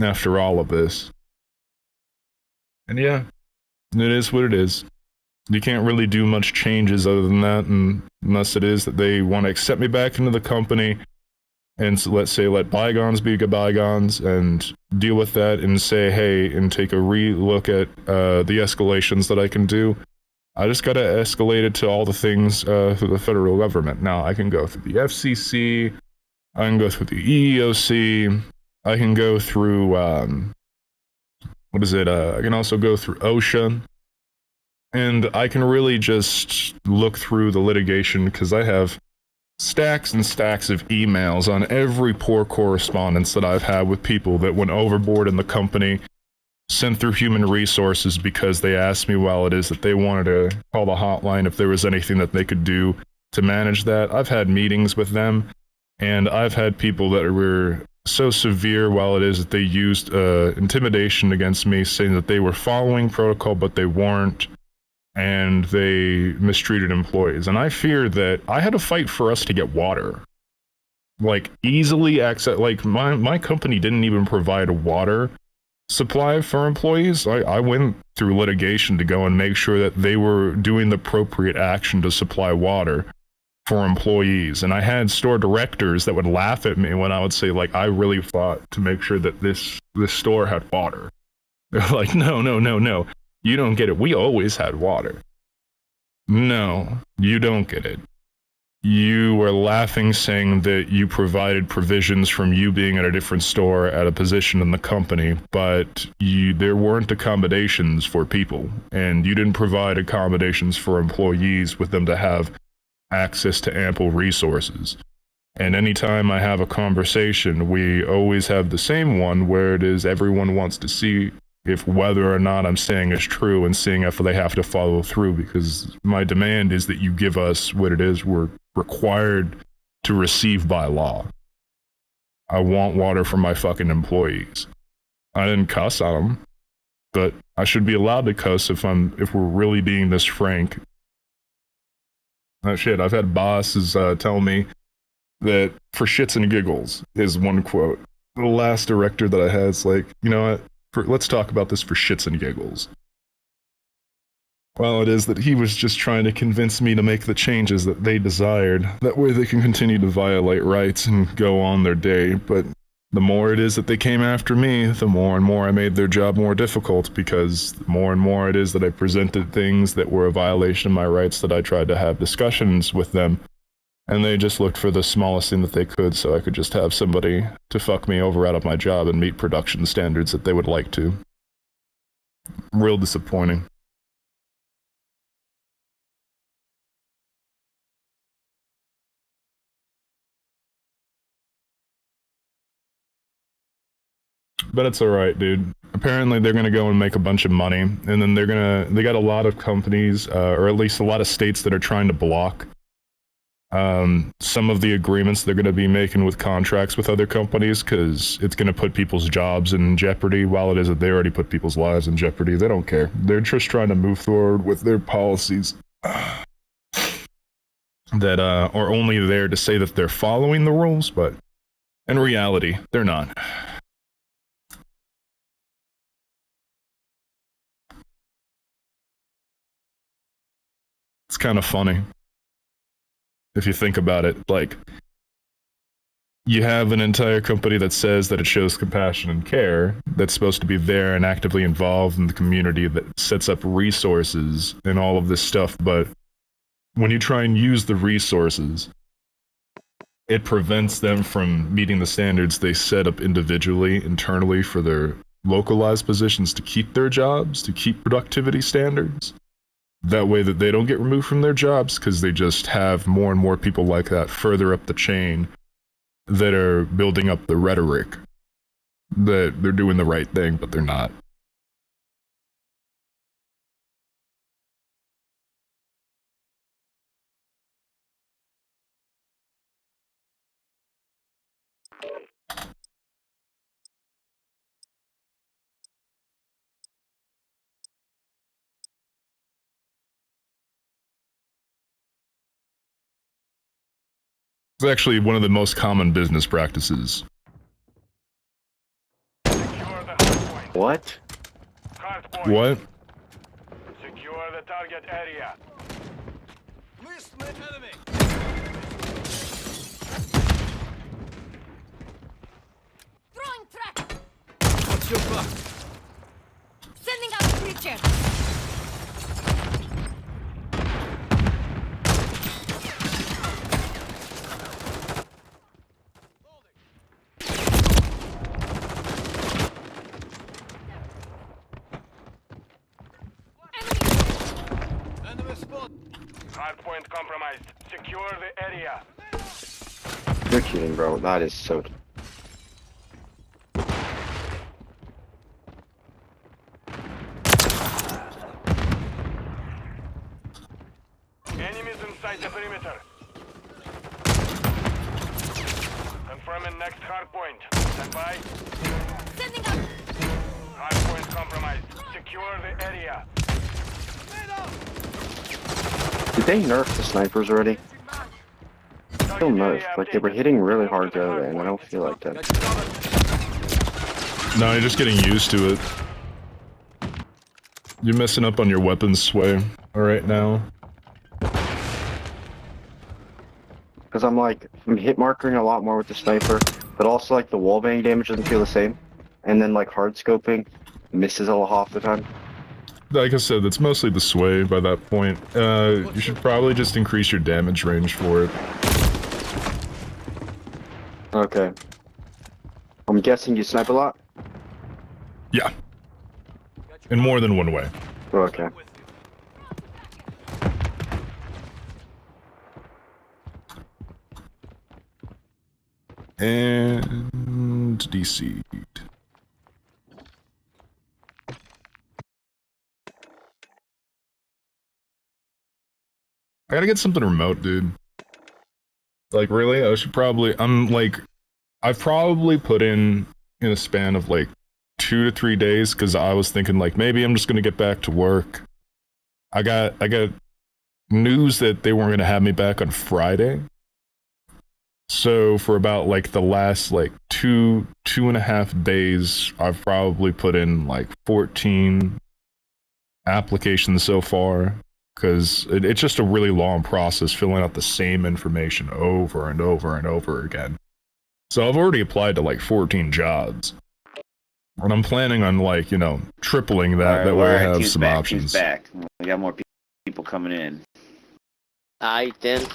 After all of this. And yeah, it is what it is. You can't really do much changes other than that, and unless it is that they want to accept me back into the company, and so let's say let bygones be bygones, and deal with that and say, hey, and take a re-look at the escalations that I can do. I just gotta escalate it to all the things through the federal government. Now, I can go through the FCC, I can go through the EEOC, I can go through, I can also go through OSHA, and I can really just look through the litigation, because I have stacks and stacks of emails on every poor correspondence that I've had with people that went overboard in the company, sent through human resources because they asked me while it is that they wanted to call the hotline if there was anything that they could do to manage that. I've had meetings with them, and I've had people that were so severe while it is that they used intimidation against me, saying that they were following protocol but they weren't, and they mistreated employees. And I fear that I had to fight for us to get water. Like, easily access, like my company didn't even provide a water supply for employees. I went through litigation to go and make sure that they were doing the appropriate action to supply water for employees. And I had store directors that would laugh at me when I would say, like, I really fought to make sure that this store had water. They're like, no, no, no, no. You don't get it. We always had water. No, you don't get it. You were laughing, saying that you provided provisions from you being at a different store at a position in the company, but there weren't accommodations for people, and you didn't provide accommodations for employees with them to have access to ample resources. And anytime I have a conversation, we always have the same one where it is everyone wants to see if whether or not I'm saying is true and seeing if they have to follow through, because my demand is that you give us what it is we're required to receive by law. I want water for my fucking employees. I didn't cuss on them, but I should be allowed to cuss if we're really being this frank. Oh shit, I've had bosses tell me that for shits and giggles is one quote. The last director that I had is like, you know what? Let's talk about this for shits and giggles. Well, it is that he was just trying to convince me to make the changes that they desired. That way they can continue to violate rights and go on their day. But the more it is that they came after me, the more and more I made their job more difficult, because the more and more it is that I presented things that were a violation of my rights, that I tried to have discussions with them. And they just looked for the smallest thing that they could so I could just have somebody to fuck me over out of my job and meet production standards that they would like to. Real disappointing. But it's alright, dude. Apparently they're gonna go and make a bunch of money, and then they got a lot of companies, or at least a lot of states that are trying to block some of the agreements they're going to be making with contracts with other companies, because it's going to put people's jobs in jeopardy. While it is that they already put people's lives in jeopardy, they don't care. They're just trying to move forward with their policies that are only there to say that they're following the rules, but in reality, they're not. It's kind of funny. If you think about it, like, you have an entire company that says that it shows compassion and care, that's supposed to be there and actively involved in the community, that sets up resources and all of this stuff, but when you try and use the resources, it prevents them from meeting the standards they set up individually, internally, for their localized positions to keep their jobs, to keep productivity standards. That way that they don't get removed from their jobs, because they just have more and more people like that further up the chain that are building up the rhetoric that they're doing the right thing, but they're not. It's actually one of the most common business practices. Secure the hardpoint. What? Hardpoint. What? Secure the target area. Missed my enemy. Throwing track! Watch your back. Sending out a creature! Enemy spot. Hardpoint compromised. Secure the area. You're cheating, bro. That is so. Enemies inside the perimeter. Confirming next hardpoint. Stand by. Sending out! Hardpoint compromised. Secure the area. Did they nerf the snipers already? I feel nerfed. Like, they were hitting really hard the other day, and I don't feel like that. No, you're just getting used to it. You're messing up on your weapons sway right now. Because I'm hit markering a lot more with the sniper, but also like the wallbang damage doesn't feel the same. and then like hard scoping misses all half the time. Like I said, that's mostly the sway by that point. You should probably just increase your damage range for it. Okay. I'm guessing you snipe a lot? Yeah. In more than one way. Okay. And DC. I gotta get something remote, dude. Like, really? I've probably put in a span of like 2 to 3 days, because I was thinking like, maybe I'm just gonna get back to work. I got news that they weren't gonna have me back on Friday. So for about like the last like 2.5 days, I've probably put in like 14 applications so far, because it's just a really long process filling out the same information over and over and over again. So I've already applied to like 14 jobs, and I'm planning on like, tripling that. That way I have some options. Back. We got more people coming in. Aight then.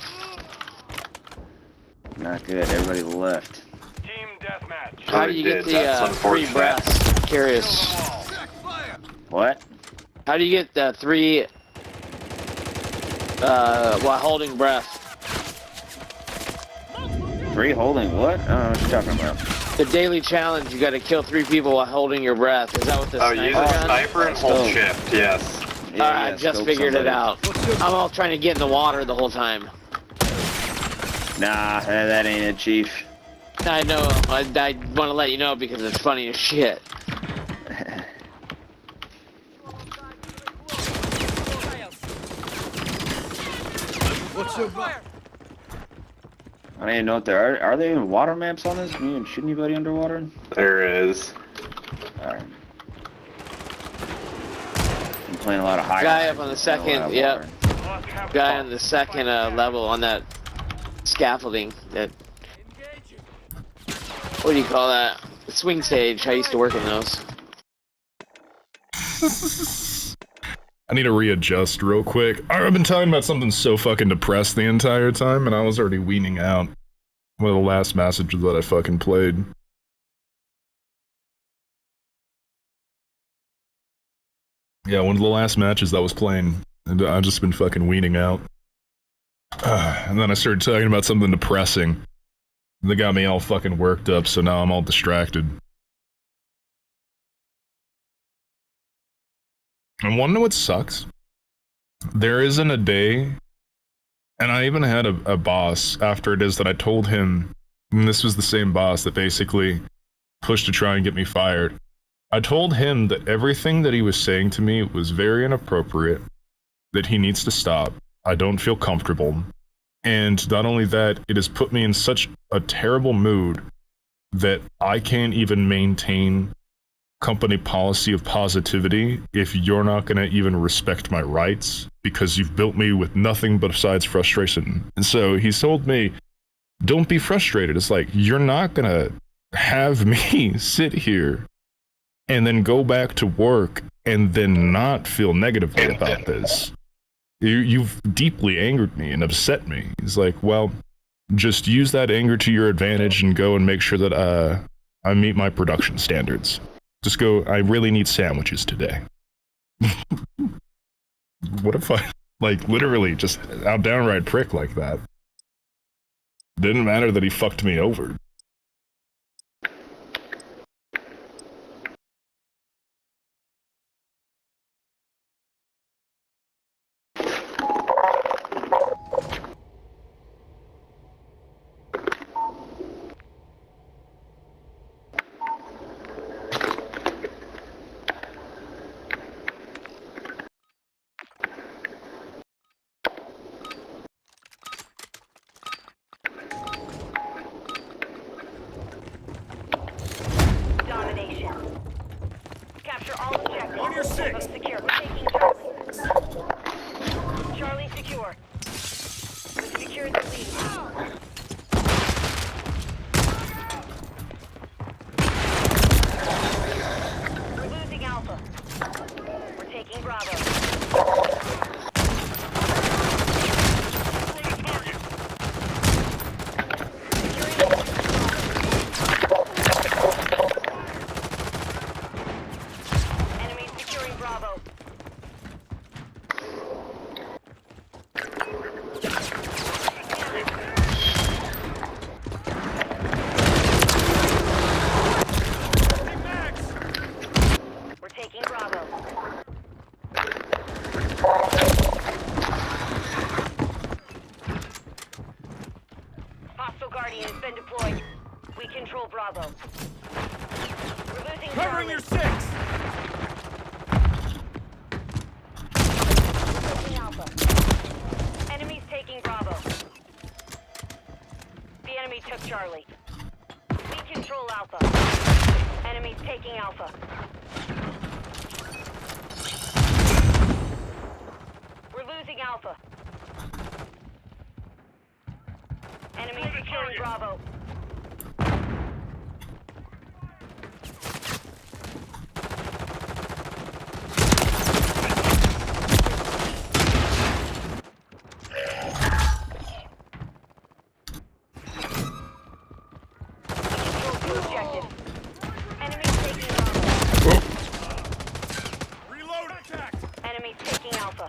Not good. Everybody left. Team deathmatch. How do you get the 3 breaths? Curious. What? How do you get the 3 while holding breath? 3 holding what? What you talking about? The daily challenge, you gotta kill 3 people while holding your breath. Is that what the sniper use a gun? sniper and hold shift, yes. Yeah, I just figured it out. I'm all trying to get in the water the whole time. Nah, that ain't it, Chief. I know. I want to let you know because it's funny as shit. What's your back? I don't even know if there are there even water maps on this? Can you even shoot anybody underwater? There is. Alright. I'm playing a lot of high. Guy up on the second, yep. Guy on the second level on that scaffolding. That. What do you call that? Swing stage. I used to work in those. I need to readjust real quick. I've been talking about something so fucking depressed the entire time, and I was already weaning out one of the last messages that I fucking played. Yeah, one of the last matches that was playing, and I've just been fucking weaning out. And then I started talking about something depressing. That got me all fucking worked up, so now I'm all distracted. And wanna know what sucks? There isn't a day, and I even had a boss after it is that I told him, and this was the same boss that basically pushed to try and get me fired. I told him that everything that he was saying to me was very inappropriate, that he needs to stop. I don't feel comfortable. And not only that, it has put me in such a terrible mood that I can't even maintain company policy of positivity if you're not going to even respect my rights, because you've built me with nothing but besides frustration. And so he's told me, don't be frustrated. It's like, you're not going to have me sit here and then go back to work and then not feel negatively about this. You've deeply angered me and upset me. He's like, well, just use that anger to your advantage and go and make sure that I meet my production standards. Just go, I really need sandwiches today. What if I, like, literally just a downright prick like that? Didn't matter that he fucked me over. Bravo. Hostile Guardian has been deployed. We control Bravo. We're losing Covering Charlie. your 6. Taking Alpha. Enemies taking Bravo. The enemy took Charlie. We control Alpha. Enemies taking Alpha. We're losing Alpha. Enemy securing Bravo. Control 2 objectives. Enemies taking Bravo. Reload attack. Enemies taking Alpha.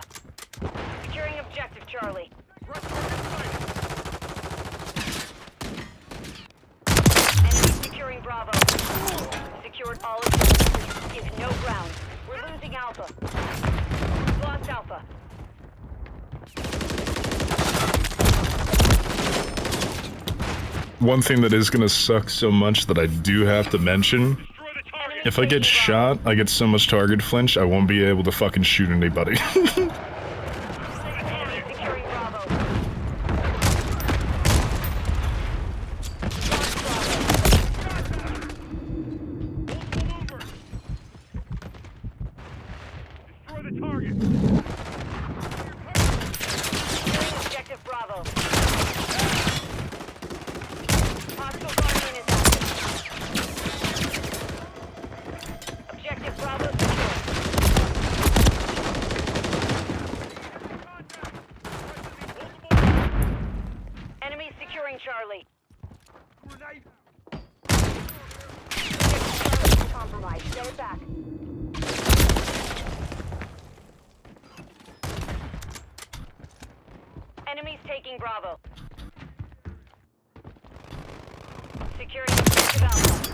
Securing objective Charlie. Enemies securing Bravo. Secured all objectives. Give no ground. We're losing Alpha. Lost Alpha. One thing that is gonna suck so much that I do have to mention, if I get shot, I get so much target flinch, I won't be able to fucking shoot anybody. Enemy securing Bravo. Destroy the target. Securing objective Bravo. Hostile Guardian is active. Objective Bravo secured. Enemies securing Charlie. Grenade. Objective Charlie is compromised. Get it back. Enemies taking Bravo. Securing objective Alpha.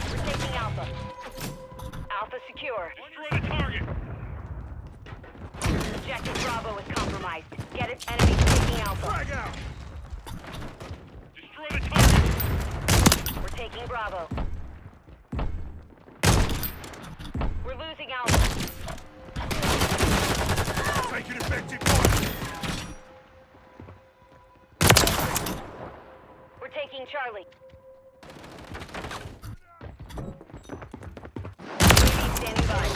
We're taking Alpha. Alpha secure. Destroy the target. Objective Bravo is compromised. Get it? Enemies taking Alpha. Frag out. Destroy the target. We're taking Bravo. We're losing Alpha. Take an effective fire. We're taking Charlie. UAV standing by.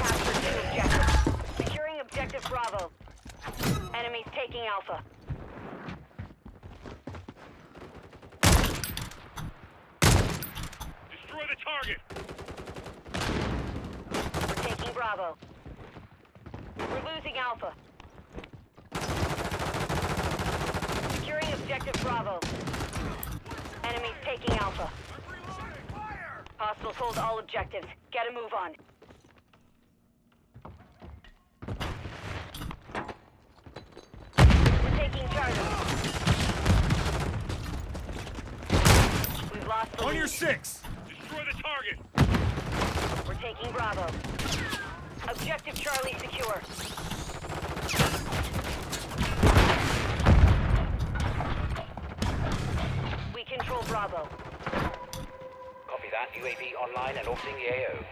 Captured 2 objectives. Securing objective Bravo. Enemies taking Alpha. Destroy the target. We're taking Bravo. We're losing Alpha. Securing objective Bravo. Enemies taking Alpha. Hostiles hold all objectives. Get a move on. We're taking Charlie. We've lost the On lead. your 6. Destroy the target. We're taking Bravo. Objective Charlie secure. We control Bravo. Copy that. UAV online and orbiting the AO.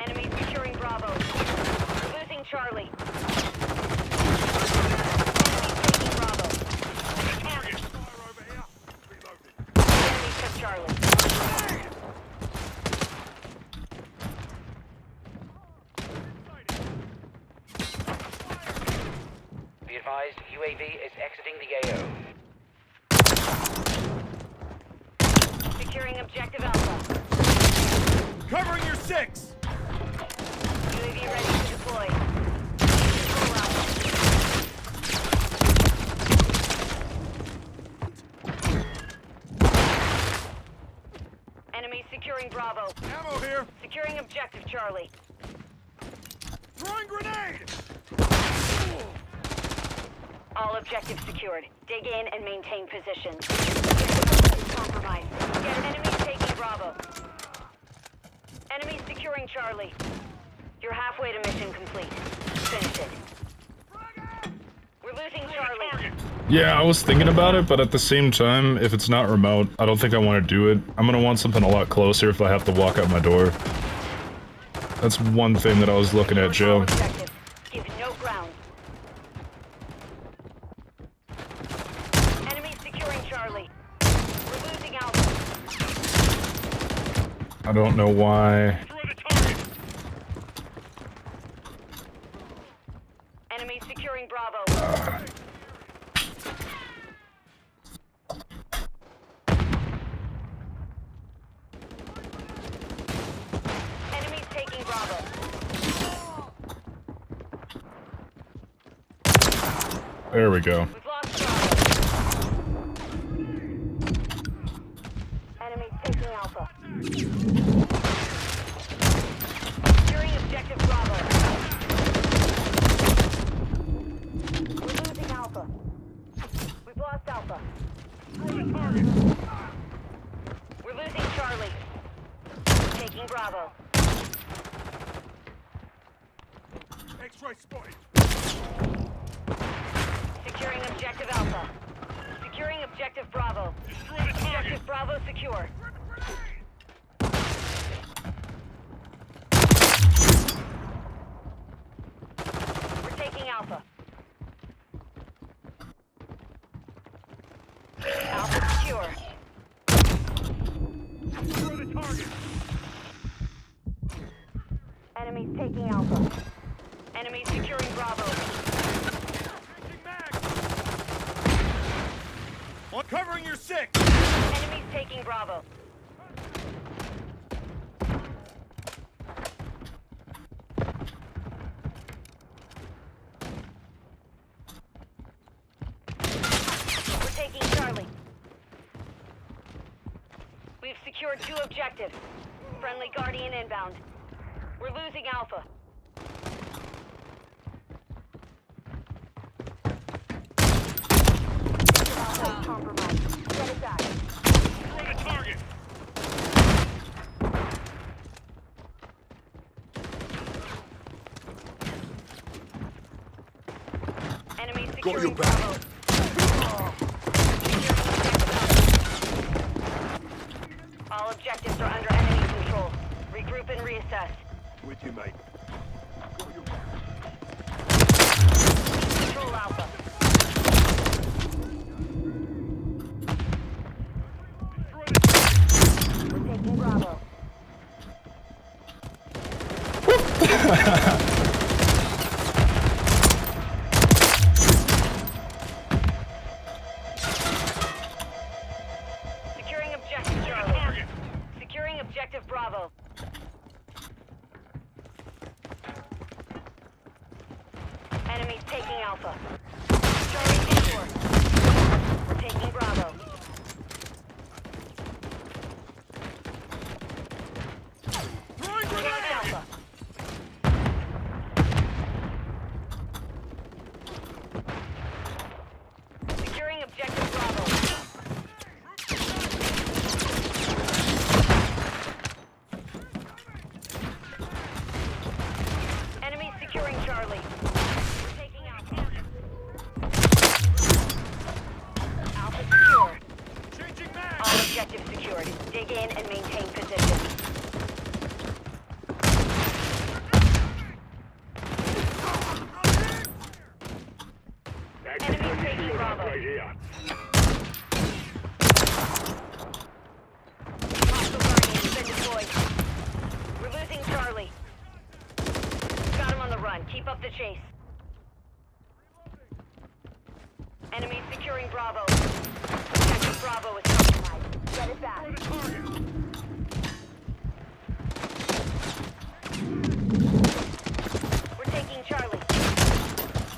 Enemies securing Bravo. We're losing Charlie. Enemies taking Bravo. The target. Fire over here. Reloading. Enemy took Charlie. Be advised, UAV is exiting the AO. Securing objective Alpha. Covering your 6. UAV ready to deploy. Control Alpha. Enemies securing Bravo. Ammo here. Securing objective Charlie. Throwing grenade. all objectives secured. Dig in and maintain positions. Compromise. Get enemies taking Bravo. Enemies securing Charlie. You're halfway to mission complete. Finish it. We're losing Charlie. Yeah, I was thinking about it, but at the same time, if it's not remote, I don't think I want to do it. I'm gonna want something a lot closer if I have to walk out my door. That's one thing that I was looking at, Joe. Give no ground. Enemies securing Charlie. We're losing Alpha. I don't know why. Enemies securing Bravo. Enemies taking Bravo. There we go. We've lost Bravo. Enemies taking Alpha. Securing objective Bravo. We're losing Alpha. We've lost Alpha. We're losing Charlie. Taking Bravo. X-ray spotted. Securing objective Alpha. Securing objective Bravo. Objective Bravo secure. We're taking Alpha. Alpha secure. Enemies taking Alpha. Enemies securing Bravo. I'm covering your 6. Enemies taking Bravo. We're taking Charlie. We've secured 2 objectives. Friendly Guardian inbound. We're losing Alpha. Alpha compromised. Get it back. Destroy the target. Enemies securing Bravo. All objectives are under enemy control. Regroup and reassess. With you, mate. Control Alpha. We're taking Bravo. Securing objective Charlie. Securing objective Bravo. Enemies taking Alpha. Charlie secure. We're taking Bravo. Securing Alpha. Securing objective Bravo. Enemies securing Charlie. We're taking Alpha. Alpha secure. Changing mag. All objectives secured. Dig in and maintain position. Enemies taking Bravo. Hostile Guardian has been deployed. We're losing Charlie. Got him on the run. Keep up the chase. Enemies securing Bravo. Objective Bravo is compromised. Get it back. We're taking Charlie.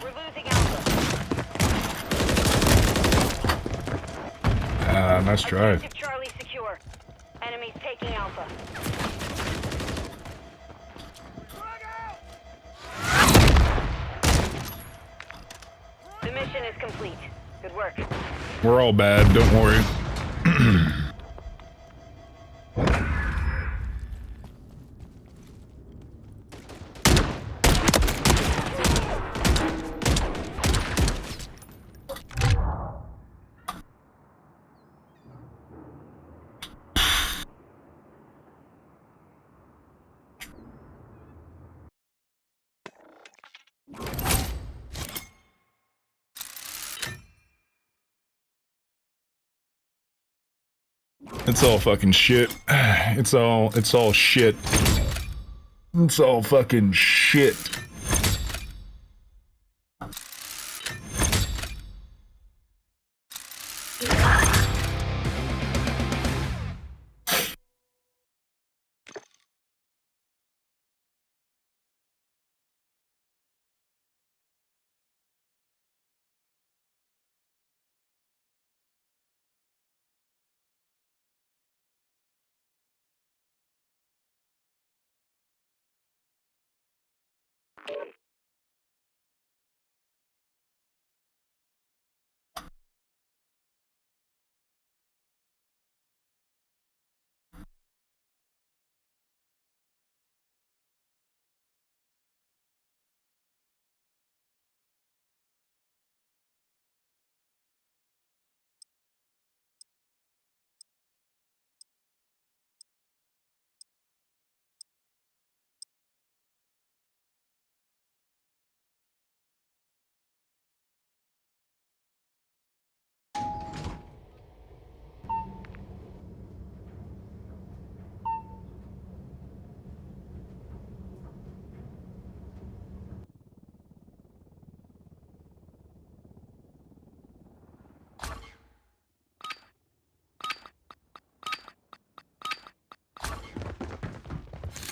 We're losing Alpha. Nice try. Objective Charlie secure. Enemies taking Alpha. The The mission is complete. Good work. We're all bad, don't worry. It's all fucking shit. It's all shit. It's all fucking shit.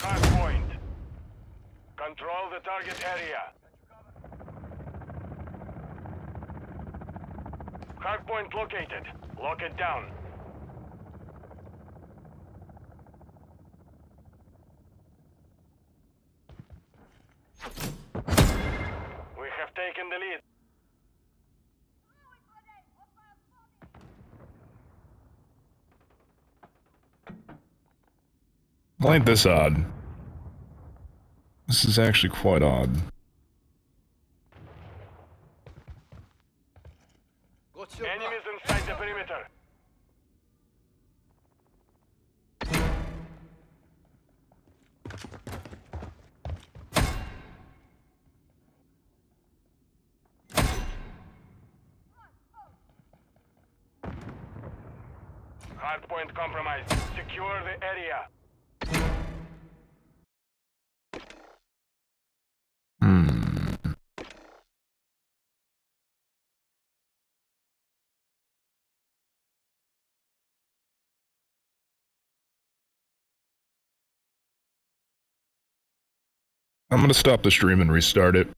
Hardpoint. Control the target area. Hardpoint located. Lock it down. We have taken the lead. Well, ain't this odd? This is actually quite odd. Enemies inside the perimeter. Hardpoint compromised. Secure the area. I'm gonna stop the stream and restart it.